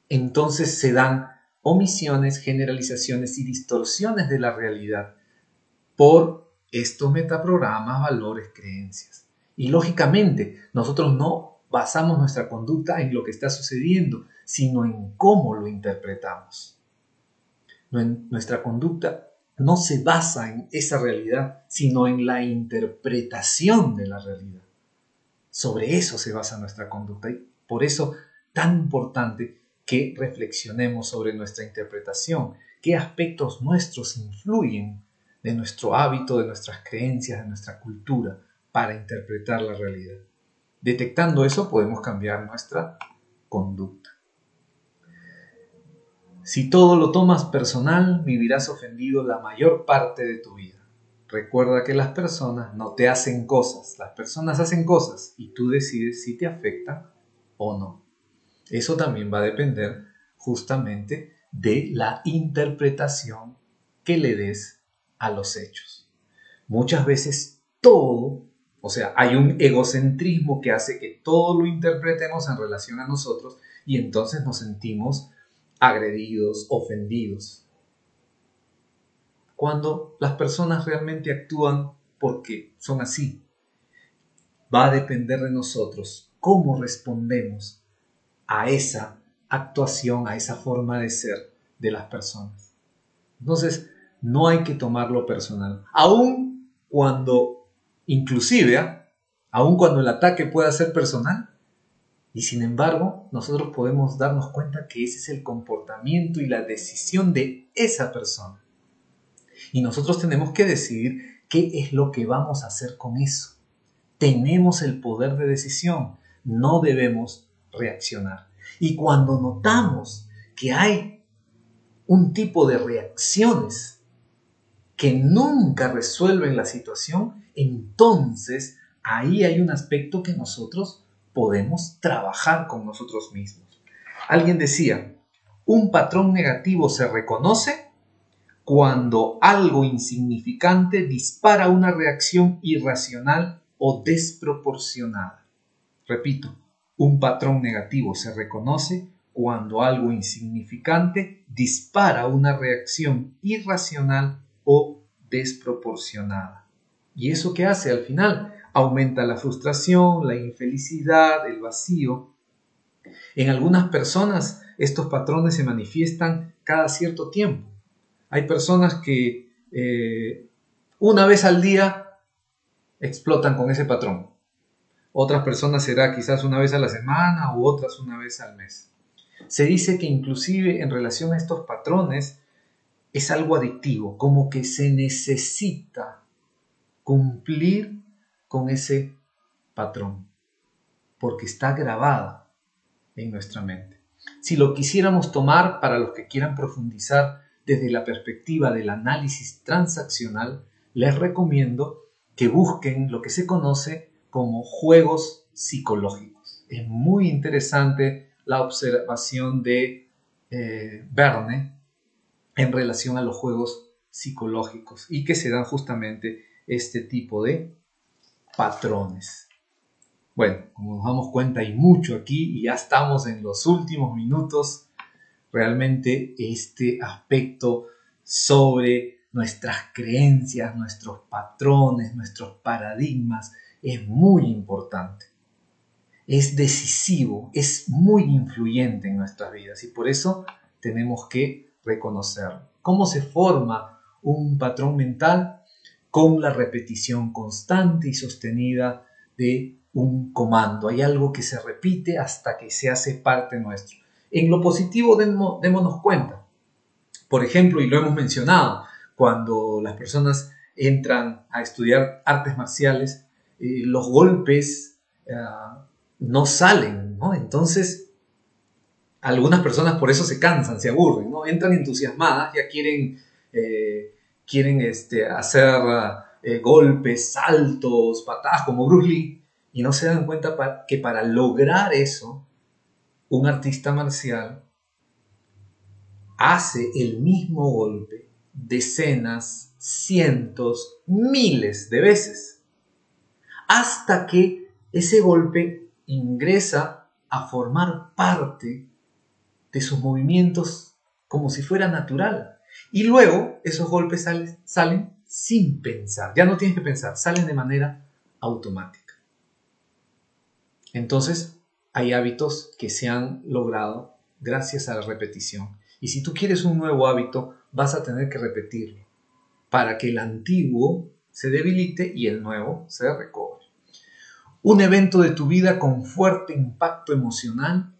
Entonces se dan omisiones, generalizaciones y distorsiones de la realidad por estos metaprogramas, valores, creencias. Y lógicamente, nosotros no basamos nuestra conducta en lo que está sucediendo, sino en cómo lo interpretamos. Nuestra conducta no se basa en esa realidad, sino en la interpretación de la realidad. Sobre eso se basa nuestra conducta y por eso tan importante que reflexionemos sobre nuestra interpretación, qué aspectos nuestros influyen de nuestro hábito, de nuestras creencias, de nuestra cultura para interpretar la realidad. Detectando eso podemos cambiar nuestra conducta. Si todo lo tomas personal, vivirás ofendido la mayor parte de tu vida. Recuerda que las personas no te hacen cosas, las personas hacen cosas y tú decides si te afectan o no. Eso también va a depender justamente de la interpretación que le des a los hechos. Muchas veces todo, o sea, hay un egocentrismo que hace que todo lo interpretemos en relación a nosotros y entonces nos sentimos agredidos, ofendidos. Cuando las personas realmente actúan porque son así, va a depender de nosotros cómo respondemos a esa actuación, a esa forma de ser de las personas. Entonces, no hay que tomarlo personal. Aun cuando, inclusive, aun cuando el ataque pueda ser personal, y sin embargo, nosotros podemos darnos cuenta que ese es el comportamiento y la decisión de esa persona. Y nosotros tenemos que decidir qué es lo que vamos a hacer con eso. Tenemos el poder de decisión, no debemos reaccionar. Y cuando notamos que hay un tipo de reacciones que nunca resuelven la situación, entonces ahí hay un aspecto que nosotros podemos trabajar con nosotros mismos. Alguien decía, un patrón negativo se reconoce cuando algo insignificante dispara una reacción irracional o desproporcionada. Repito, un patrón negativo se reconoce cuando algo insignificante dispara una reacción irracional o desproporcionada. ¿Y eso qué hace al final? Aumenta la frustración, la infelicidad, el vacío. En algunas personas estos patrones se manifiestan cada cierto tiempo. Hay personas que una vez al día explotan con ese patrón. Otras personas será quizás una vez a la semana u otras una vez al mes. Se dice que inclusive en relación a estos patrones es algo adictivo, como que se necesita cumplir con ese patrón, porque está grabada en nuestra mente. Si lo quisiéramos tomar para los que quieran profundizar desde la perspectiva del análisis transaccional, les recomiendo que busquen lo que se conoce como juegos psicológicos. Es muy interesante la observación de Verne en relación a los juegos psicológicos y que se dan justamente este tipo de patrones. Bueno, como nos damos cuenta hay mucho aquí y ya estamos en los últimos minutos. Realmente este aspecto sobre nuestras creencias, nuestros patrones, nuestros paradigmas es muy importante. Es decisivo, es muy influyente en nuestras vidas y por eso tenemos que reconocerlo. ¿Cómo se forma un patrón mental? Con la repetición constante y sostenida de un comando. Hay algo que se repite hasta que se hace parte nuestro. En lo positivo démonos cuenta. Por ejemplo, y lo hemos mencionado, cuando las personas entran a estudiar artes marciales, los golpes no salen, ¿no? Entonces, algunas personas por eso se cansan, se aburren, ¿no? Entran entusiasmadas, ya quieren hacer golpes, saltos, patadas como Bruce Lee, y no se dan cuenta que para lograr eso, un artista marcial hace el mismo golpe decenas, cientos, miles de veces, hasta que ese golpe ingresa a formar parte de sus movimientos como si fuera natural. Y luego esos golpes salen sin pensar. Ya no tienes que pensar, salen de manera automática. Entonces, hay hábitos que se han logrado gracias a la repetición. Y si tú quieres un nuevo hábito, vas a tener que repetirlo. para que el antiguo se debilite y el nuevo se recobre. Un evento de tu vida con fuerte impacto emocional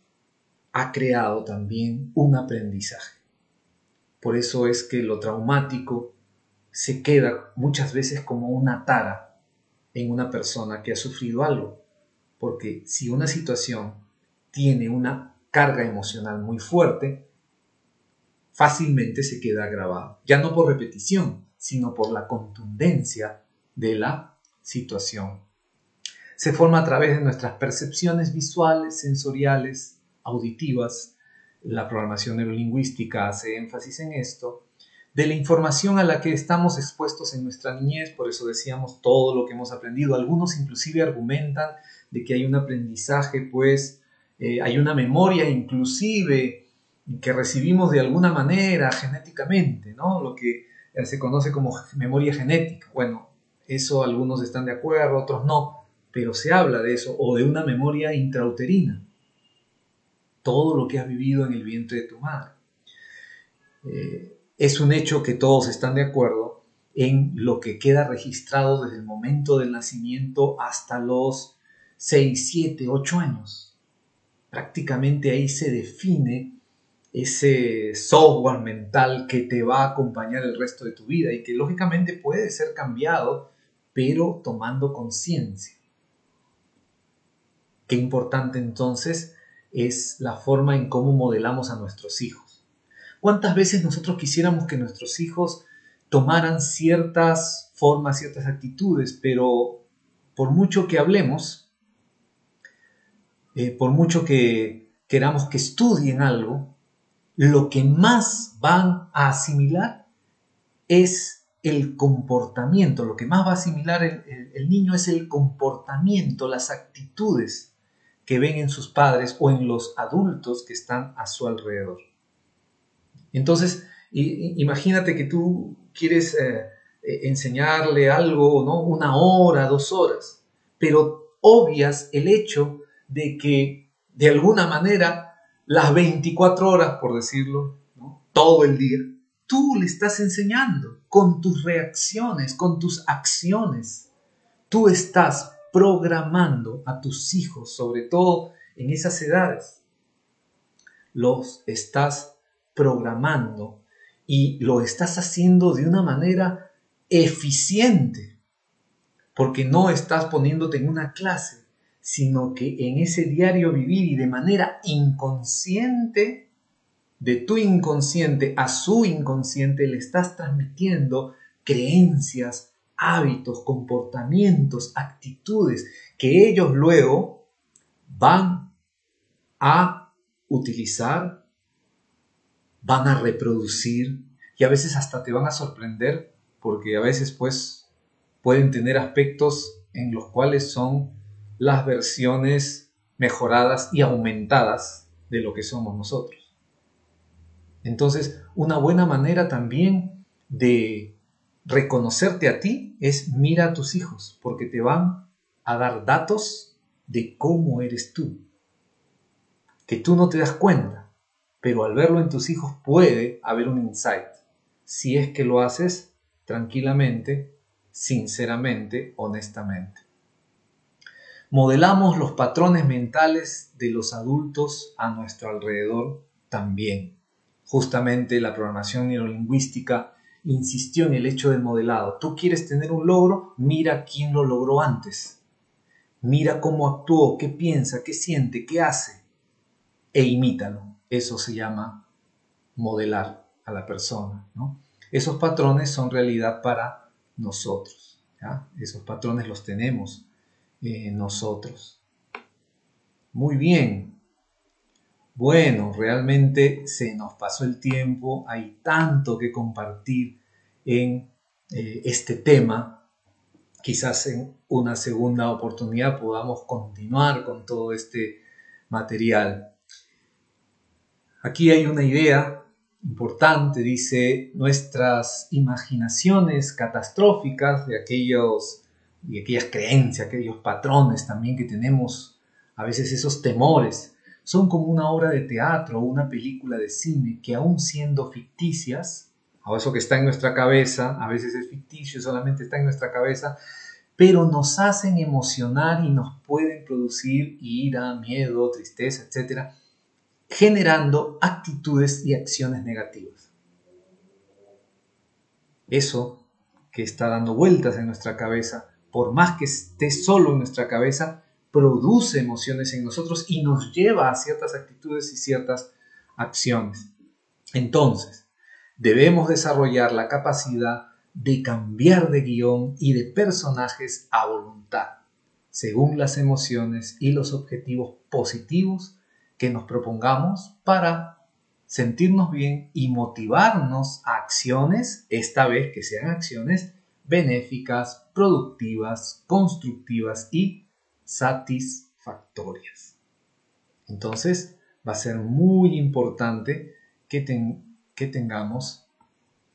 ha creado también un aprendizaje. Por eso es que lo traumático se queda muchas veces como una tara en una persona que ha sufrido algo. Porque si una situación tiene una carga emocional muy fuerte, fácilmente se queda grabado. Ya no por repetición, sino por la contundencia de la situación. Se forma a través de nuestras percepciones visuales, sensoriales, auditivas. La programación neurolingüística hace énfasis en esto. De la información a la que estamos expuestos en nuestra niñez, por eso decíamos todo lo que hemos aprendido. Algunos inclusive argumentan de que hay un aprendizaje, pues hay una memoria inclusive que recibimos de alguna manera genéticamente, ¿no? Lo que se conoce como memoria genética. Bueno, eso algunos están de acuerdo, otros no, pero se habla de eso, o de una memoria intrauterina. Todo lo que has vivido en el vientre de tu madre. Es un hecho que todos están de acuerdo en lo que queda registrado desde el momento del nacimiento hasta los 6, 7, 8 años. Prácticamente ahí se define ese software mental que te va a acompañar el resto de tu vida y que lógicamente puede ser cambiado, pero tomando conciencia. Qué importante entonces es la forma en cómo modelamos a nuestros hijos. ¿Cuántas veces nosotros quisiéramos que nuestros hijos tomaran ciertas formas, ciertas actitudes, pero por mucho que hablemos, por mucho que queramos que estudien algo, lo que más van a asimilar es el comportamiento. Lo que más va a asimilar el niño es el comportamiento, las actitudes que ven en sus padres o en los adultos que están a su alrededor. Entonces, imagínate que tú quieres enseñarle algo, ¿no? 1 hora, 2 horas, pero obvias el hecho de que de alguna manera las 24 horas, por decirlo, ¿no? Todo el día, tú le estás enseñando con tus reacciones, con tus acciones. Tú estás programando a tus hijos, sobre todo en esas edades. Los estás programando y lo estás haciendo de una manera eficiente, porque no estás poniéndote en una clase, sino que en ese diario vivir y de manera inconsciente, de tu inconsciente a su inconsciente, le estás transmitiendo creencias, hábitos, comportamientos, actitudes que ellos luego van a utilizar, van a reproducir y a veces hasta te van a sorprender porque a veces pues pueden tener aspectos en los cuales son las versiones mejoradas y aumentadas de lo que somos nosotros. Entonces, una buena manera también de reconocerte a ti es mira a tus hijos, porque te van a dar datos de cómo eres tú, que tú no te das cuenta, pero al verlo en tus hijos puede haber un insight, si es que lo haces tranquilamente, sinceramente, honestamente. Modelamos los patrones mentales de los adultos a nuestro alrededor también. Justamente la programación neurolingüística insistió en el hecho del modelado. Tú quieres tener un logro, mira quién lo logró antes. Mira cómo actuó, qué piensa, qué siente, qué hace e imítalo. Eso se llama modelar a la persona, ¿no? Esos patrones son realidad para nosotros, ¿ya? Esos patrones los tenemos nosotros. Muy bien. Bueno, realmente se nos pasó el tiempo, hay tanto que compartir en este tema. Quizás en una segunda oportunidad podamos continuar con todo este material. Aquí hay una idea importante, dice, nuestras imaginaciones catastróficas de aquellas creencias, aquellos patrones también que tenemos, a veces esos temores, son como una obra de teatro o una película de cine que aún siendo ficticias, o eso que está en nuestra cabeza, a veces es ficticio, solamente está en nuestra cabeza, pero nos hacen emocionar y nos pueden producir ira, miedo, tristeza, etcétera, generando actitudes y acciones negativas. Eso que está dando vueltas en nuestra cabeza, por más que esté solo en nuestra cabeza, produce emociones en nosotros y nos lleva a ciertas actitudes y ciertas acciones. Entonces, debemos desarrollar la capacidad de cambiar de guión y de personajes a voluntad, según las emociones y los objetivos positivos que nos propongamos para sentirnos bien y motivarnos a acciones, esta vez que sean acciones benéficas, productivas, constructivas y satisfactorias. Entonces, va a ser muy importante que tengamos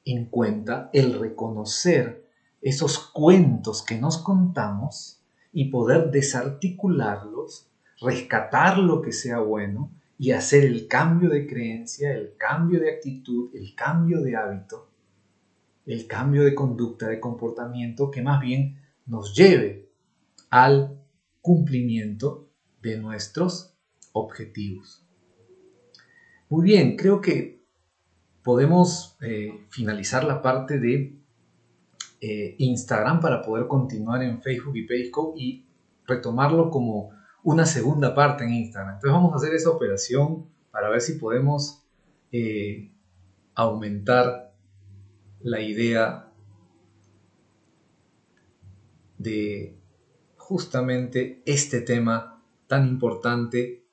en cuenta el reconocer esos cuentos que nos contamos y poder desarticularlos, rescatar lo que sea bueno y hacer el cambio de creencia, el cambio de actitud, el cambio de hábito, el cambio de conducta, de comportamiento que más bien nos lleve al cumplimiento de nuestros objetivos. Muy bien, creo que podemos finalizar la parte de Instagram para poder continuar en Facebook y Periscope y retomarlo como una segunda parte en Instagram. Entonces vamos a hacer esa operación para ver si podemos aumentar la idea de justamente este tema tan importante,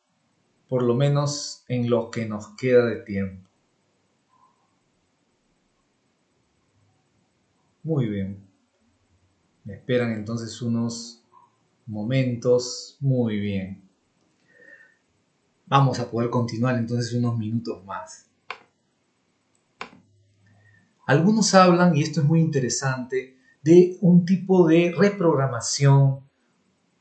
por lo menos en lo que nos queda de tiempo. Muy bien. Me esperan entonces unos momentos. Muy bien. Vamos a poder continuar entonces unos minutos más. Algunos hablan, y esto es muy interesante, de un tipo de reprogramación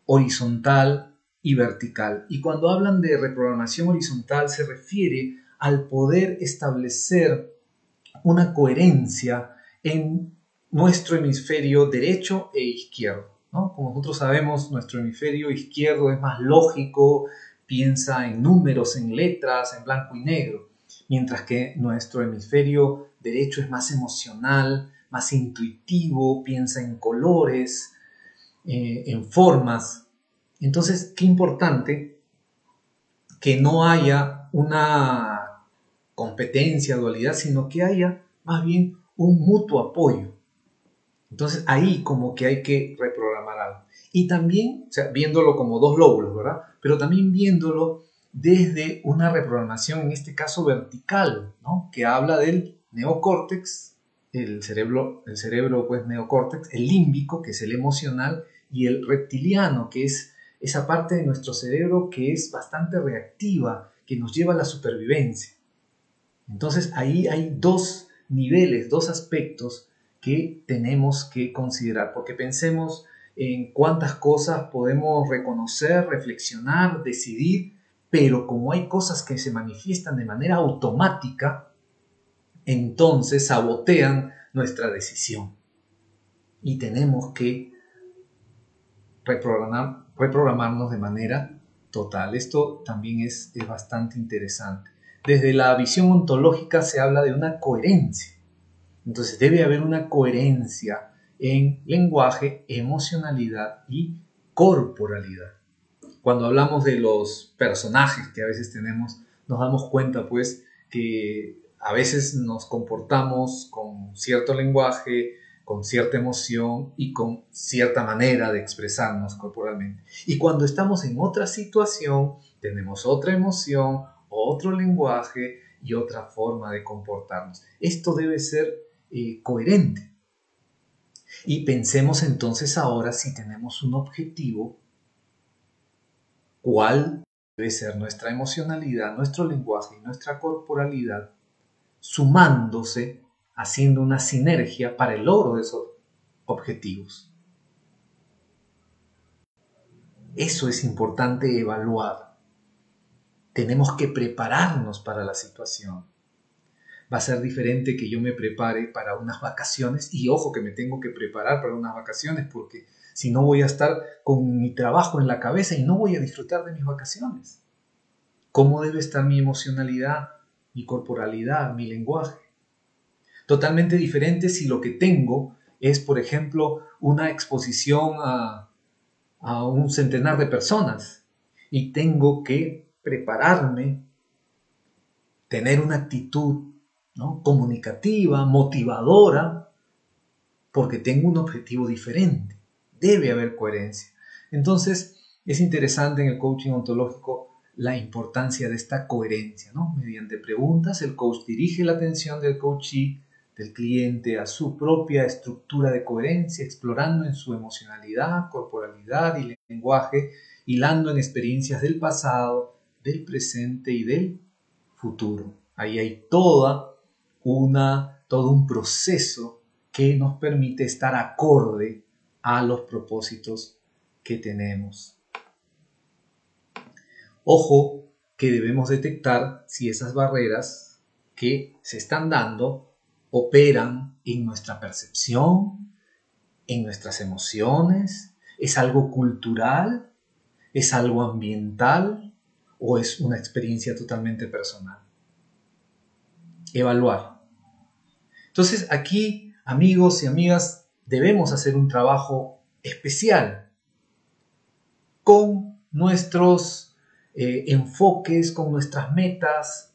horizontal y vertical. Y cuando hablan de reprogramación horizontal se refiere al poder establecer una coherencia en nuestro hemisferio derecho e izquierdo, ¿no? Como nosotros sabemos, nuestro hemisferio izquierdo es más lógico, piensa en números, en letras, en blanco y negro, mientras que nuestro hemisferio derecho es más emocional, más intuitivo, piensa en colores, en formas. Entonces, qué importante que no haya una competencia, dualidad, sino que haya más bien un mutuo apoyo. Entonces ahí como que hay que reprogramar algo. Y también, o sea, viéndolo como dos lóbulos, ¿verdad? Pero también viéndolo desde una reprogramación, en este caso vertical, ¿no? Que habla del neocórtex, el cerebro pues neocórtex, el límbico, que es el emocional, y el reptiliano, que es esa parte de nuestro cerebro que es bastante reactiva, que nos lleva a la supervivencia. Entonces ahí hay dos niveles, dos aspectos que tenemos que considerar, porque pensemos en cuántas cosas podemos reconocer, reflexionar, decidir, pero como hay cosas que se manifiestan de manera automática, entonces sabotean nuestra decisión y tenemos que reprogramarnos de manera total. Esto también es bastante interesante. Desde la visión ontológica se habla de una coherencia. Entonces debe haber una coherencia en lenguaje, emocionalidad y corporalidad. Cuando hablamos de los personajes que a veces tenemos, nos damos cuenta pues que a veces nos comportamos con cierto lenguaje, con cierta emoción y con cierta manera de expresarnos corporalmente. Y cuando estamos en otra situación, tenemos otra emoción, otro lenguaje y otra forma de comportarnos. Esto debe ser coherente. Y pensemos entonces ahora si tenemos un objetivo, cuál debe ser nuestra emocionalidad, nuestro lenguaje y nuestra corporalidad, sumándose, haciendo una sinergia para el logro de esos objetivos. Eso es importante evaluar. Tenemos que prepararnos para la situación. va a ser diferente que yo me prepare para unas vacaciones. Y ojo que me tengo que preparar para unas vacaciones porque si no voy a estar con mi trabajo en la cabeza y no voy a disfrutar de mis vacaciones. ¿Cómo debe estar mi emocionalidad, mi corporalidad, mi lenguaje? Totalmente diferente si lo que tengo es, por ejemplo, una exposición a un centenar de personas y tengo que prepararme, tener una actitud, ¿no?, comunicativa, motivadora, porque tengo un objetivo diferente. Debe haber coherencia. Entonces, es interesante en el coaching ontológico la importancia de esta coherencia, ¿no? Mediante preguntas, el coach dirige la atención del coachee, del cliente, a su propia estructura de coherencia, explorando en su emocionalidad, corporalidad y lenguaje, hilando en experiencias del pasado, del presente y del futuro. Ahí hay todo un proceso que nos permite estar acorde a los propósitos que tenemos. Ojo que debemos detectar si esas barreras que se están dando operan en nuestra percepción, en nuestras emociones, es algo cultural, es algo ambiental o es una experiencia totalmente personal. Evaluar. Entonces aquí, amigos y amigas, debemos hacer un trabajo especial con nuestros enfoques, con nuestras metas,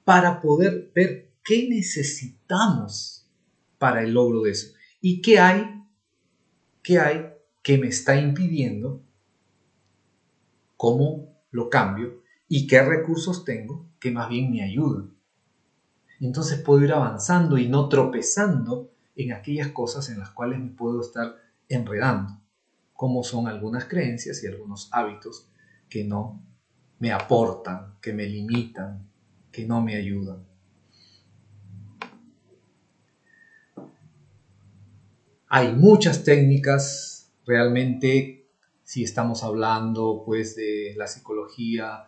para poder ver qué necesitamos para el logro de eso. Y qué hay que me está impidiendo, cómo lo cambio y qué recursos tengo que más bien me ayudan. Entonces puedo ir avanzando y no tropezando en aquellas cosas en las cuales me puedo estar enredando, como son algunas creencias y algunos hábitos que no me aportan, que me limitan, que no me ayudan. Hay muchas técnicas, realmente, si estamos hablando pues de la psicología,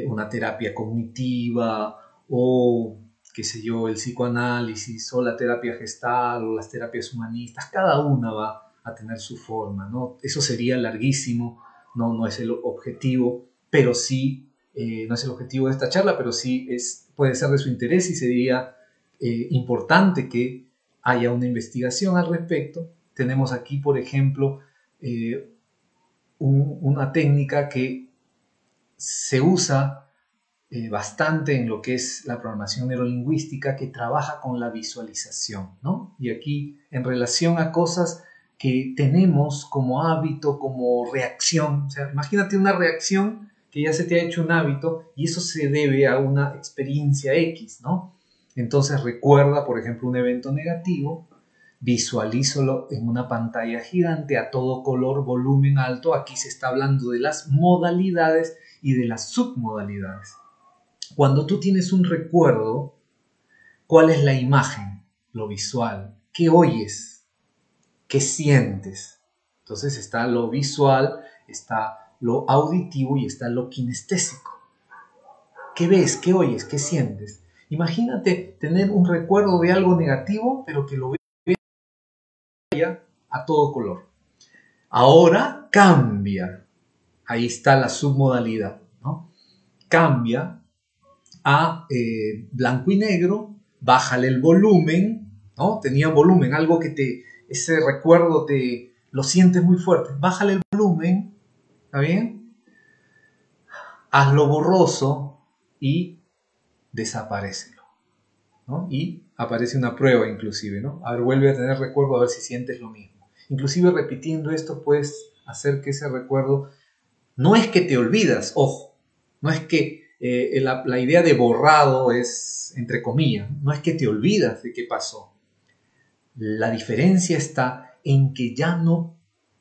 una terapia cognitiva o qué sé yo, el psicoanálisis o la terapia gestal o las terapias humanistas, cada una va a tener su forma, ¿no? Eso sería larguísimo, no es el objetivo, pero sí, no es el objetivo de esta charla, pero sí puede ser de su interés y sería importante que haya una investigación al respecto. Tenemos aquí, por ejemplo, una técnica que se usa bastante en lo que es la programación neurolingüística, que trabaja con la visualización, ¿no? Y aquí, en relación a cosas que tenemos como hábito, como reacción, o sea, imagínate una reacción que ya se te ha hecho un hábito y eso se debe a una experiencia X, ¿no? Entonces recuerda, por ejemplo, un evento negativo, visualízalo en una pantalla gigante a todo color, volumen alto. Aquí se está hablando de las modalidades y de las submodalidades. Cuando tú tienes un recuerdo, ¿cuál es la imagen? Lo visual. ¿Qué oyes? ¿Qué sientes? Entonces está lo visual, está lo auditivo y está lo kinestésico. ¿Qué ves? ¿Qué oyes? ¿Qué sientes? Imagínate tener un recuerdo de algo negativo, pero que lo veas a todo color. Ahora cambia. Ahí está la submodalidad, ¿no? Cambia a blanco y negro, bájale el volumen, ¿no? Tenía volumen, algo que ese recuerdo lo sientes muy fuerte, bájale el volumen, ¿está bien? Hazlo borroso y desaparécelo, ¿no? Y aparece una prueba inclusive, ¿no? A ver, vuelve a tener recuerdo a ver si sientes lo mismo. Inclusive repitiendo esto puedes hacer que ese recuerdo, no es que te olvidas, ojo, no es que la idea de borrado es, entre comillas, no es que te olvidas de qué pasó. La diferencia está en que ya no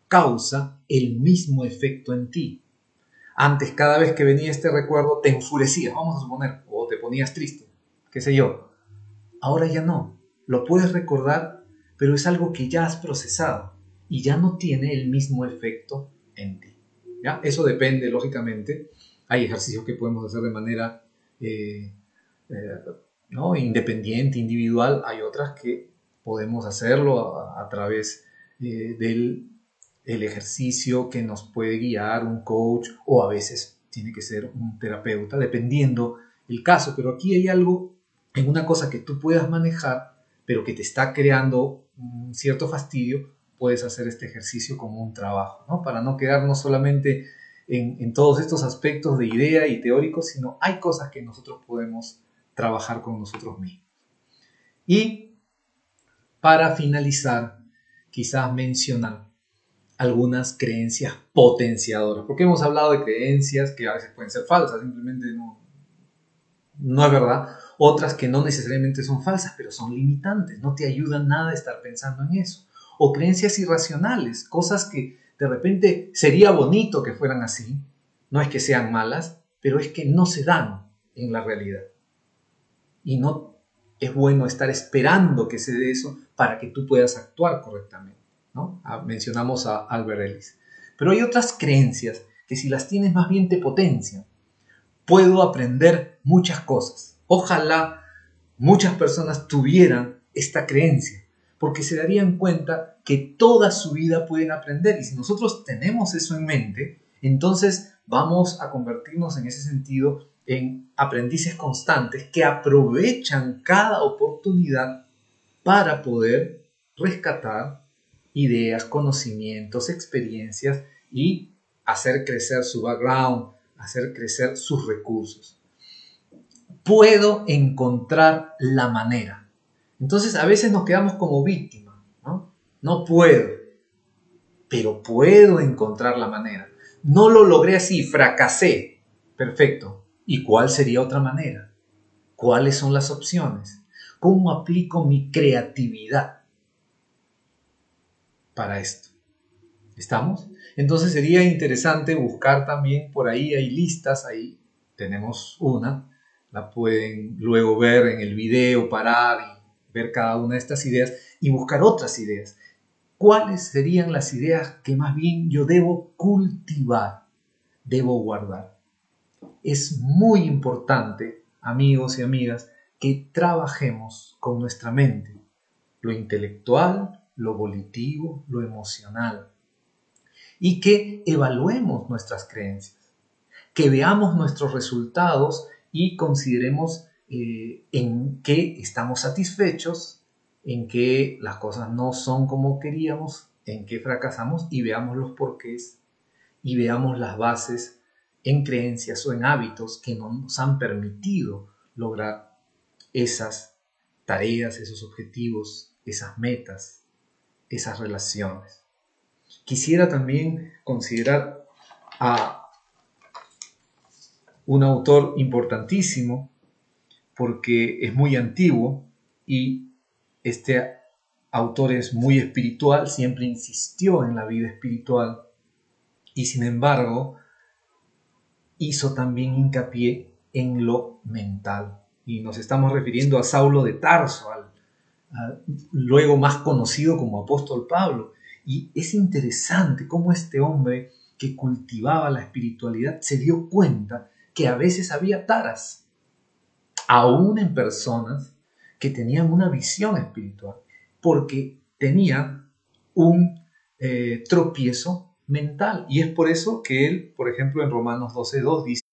causa el mismo efecto en ti. Antes, cada vez que venía este recuerdo, te enfurecías, vamos a suponer, o te ponías triste, qué sé yo. Ahora ya no. Lo puedes recordar, pero es algo que ya has procesado y ya no tiene el mismo efecto en ti. ¿Ya? Eso depende, lógicamente. Hay ejercicios que podemos hacer de manera ¿no? Independiente, individual. Hay otras que podemos hacerlo a través del el ejercicio que nos puede guiar un coach, o a veces tiene que ser un terapeuta, dependiendo el caso. Pero aquí hay algo, en una cosa que tú puedas manejar, pero que te está creando un cierto fastidio, puedes hacer este ejercicio como un trabajo, ¿no? Para no quedarnos solamente en todos estos aspectos de idea y teóricos, sino hay cosas que nosotros podemos trabajar con nosotros mismos. Y para finalizar, quizás mencionar algunas creencias potenciadoras, porque hemos hablado de creencias que a veces pueden ser falsas, simplemente no es verdad, otras que no necesariamente son falsas, pero son limitantes, no te ayudan nada a estar pensando en eso, o creencias irracionales, cosas que de repente sería bonito que fueran así, no es que sean malas, pero es que no se dan en la realidad, y no es bueno estar esperando que se dé eso para que tú puedas actuar correctamente, ¿no? Mencionamos a Albert Ellis. Pero hay otras creencias que si las tienes más bien te potencian. Puedo aprender muchas cosas. Ojalá muchas personas tuvieran esta creencia, porque se darían cuenta que toda su vida pueden aprender. Y si nosotros tenemos eso en mente, entonces vamos a convertirnos en ese sentido en aprendices constantes que aprovechan cada oportunidad para poder rescatar ideas, conocimientos, experiencias y hacer crecer su background, hacer crecer sus recursos. Puedo encontrar la manera. Entonces a veces nos quedamos como víctimas, ¿no? No puedo, pero puedo encontrar la manera. No lo logré así, fracasé. Perfecto. ¿Y cuál sería otra manera? ¿Cuáles son las opciones? ¿Cómo aplico mi creatividad para esto? ¿Estamos? Entonces sería interesante buscar también por ahí, hay listas, ahí tenemos una, la pueden luego ver en el video, parar y ver cada una de estas ideas y buscar otras ideas. ¿Cuáles serían las ideas que más bien yo debo cultivar, debo guardar? Es muy importante, amigos y amigas, que trabajemos con nuestra mente, lo intelectual, lo volitivo, lo emocional, y que evaluemos nuestras creencias, que veamos nuestros resultados y consideremos en qué estamos satisfechos, en qué las cosas no son como queríamos, en qué fracasamos y veamos los porqués y veamos las bases en creencias o en hábitos que no nos han permitido lograr esas tareas, esos objetivos, esas metas, esas relaciones. Quisiera también considerar a un autor importantísimo porque es muy antiguo y este autor es muy espiritual, siempre insistió en la vida espiritual y sin embargo hizo también hincapié en lo mental. Y nos estamos refiriendo a Saulo de Tarso, luego más conocido como apóstol Pablo. Y es interesante cómo este hombre que cultivaba la espiritualidad se dio cuenta que a veces había taras, aún en personas que tenían una visión espiritual, porque tenían un tropiezo mental. Y es por eso que él, por ejemplo, en Romanos 12:2 dice,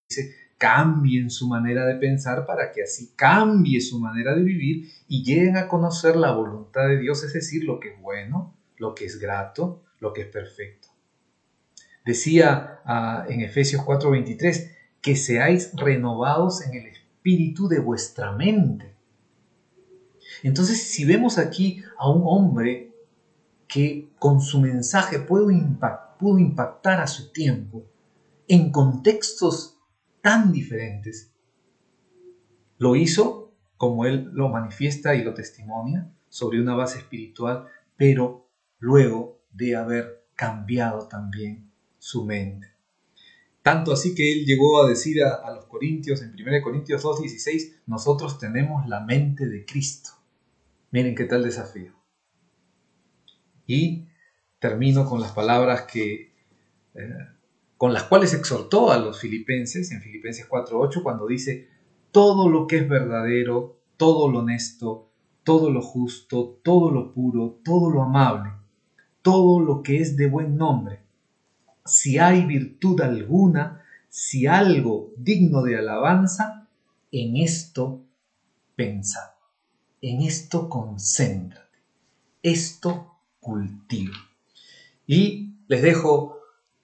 cambien su manera de pensar para que así cambie su manera de vivir y lleguen a conocer la voluntad de Dios, es decir, lo que es bueno, lo que es grato, lo que es perfecto. Decía en Efesios 4:23 que seáis renovados en el espíritu de vuestra mente. Entonces, si vemos aquí a un hombre que con su mensaje pudo impactar a su tiempo en contextos tan diferentes, lo hizo, como él lo manifiesta y lo testimonia, sobre una base espiritual, pero luego de haber cambiado también su mente. Tanto así que él llegó a decir a los corintios, en 1 Corintios 2:16, nosotros tenemos la mente de Cristo. Miren qué tal desafío. Y termino con las palabras con las cuales exhortó a los filipenses, en Filipenses 4:8, cuando dice, todo lo que es verdadero, todo lo honesto, todo lo justo, todo lo puro, todo lo amable, todo lo que es de buen nombre. Si hay virtud alguna, si algo digno de alabanza, en esto pensa, en esto concéntrate, esto cultiva. Y les dejo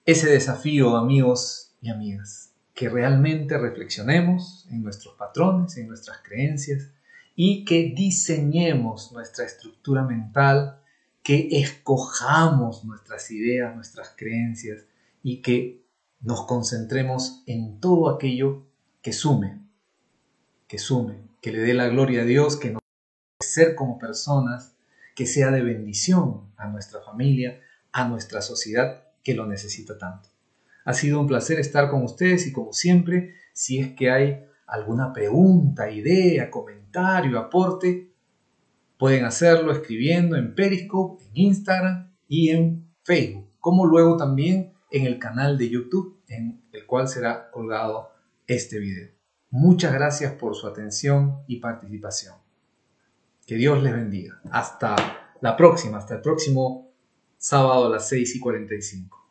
ese desafío, amigos y amigas, que realmente reflexionemos en nuestros patrones, en nuestras creencias y que diseñemos nuestra estructura mental, que escojamos nuestras ideas, nuestras creencias y que nos concentremos en todo aquello que sume, que le dé la gloria a Dios, que nos haga ser como personas, que sea de bendición a nuestra familia, a nuestra sociedad que lo necesita tanto. Ha sido un placer estar con ustedes y como siempre, si es que hay alguna pregunta, idea, comentario, aporte, pueden hacerlo escribiendo en Periscope, en Instagram y en Facebook, como luego también en el canal de YouTube en el cual será colgado este video. Muchas gracias por su atención y participación. Que Dios les bendiga. Hasta la próxima, hasta el próximo sábado a las 6:45.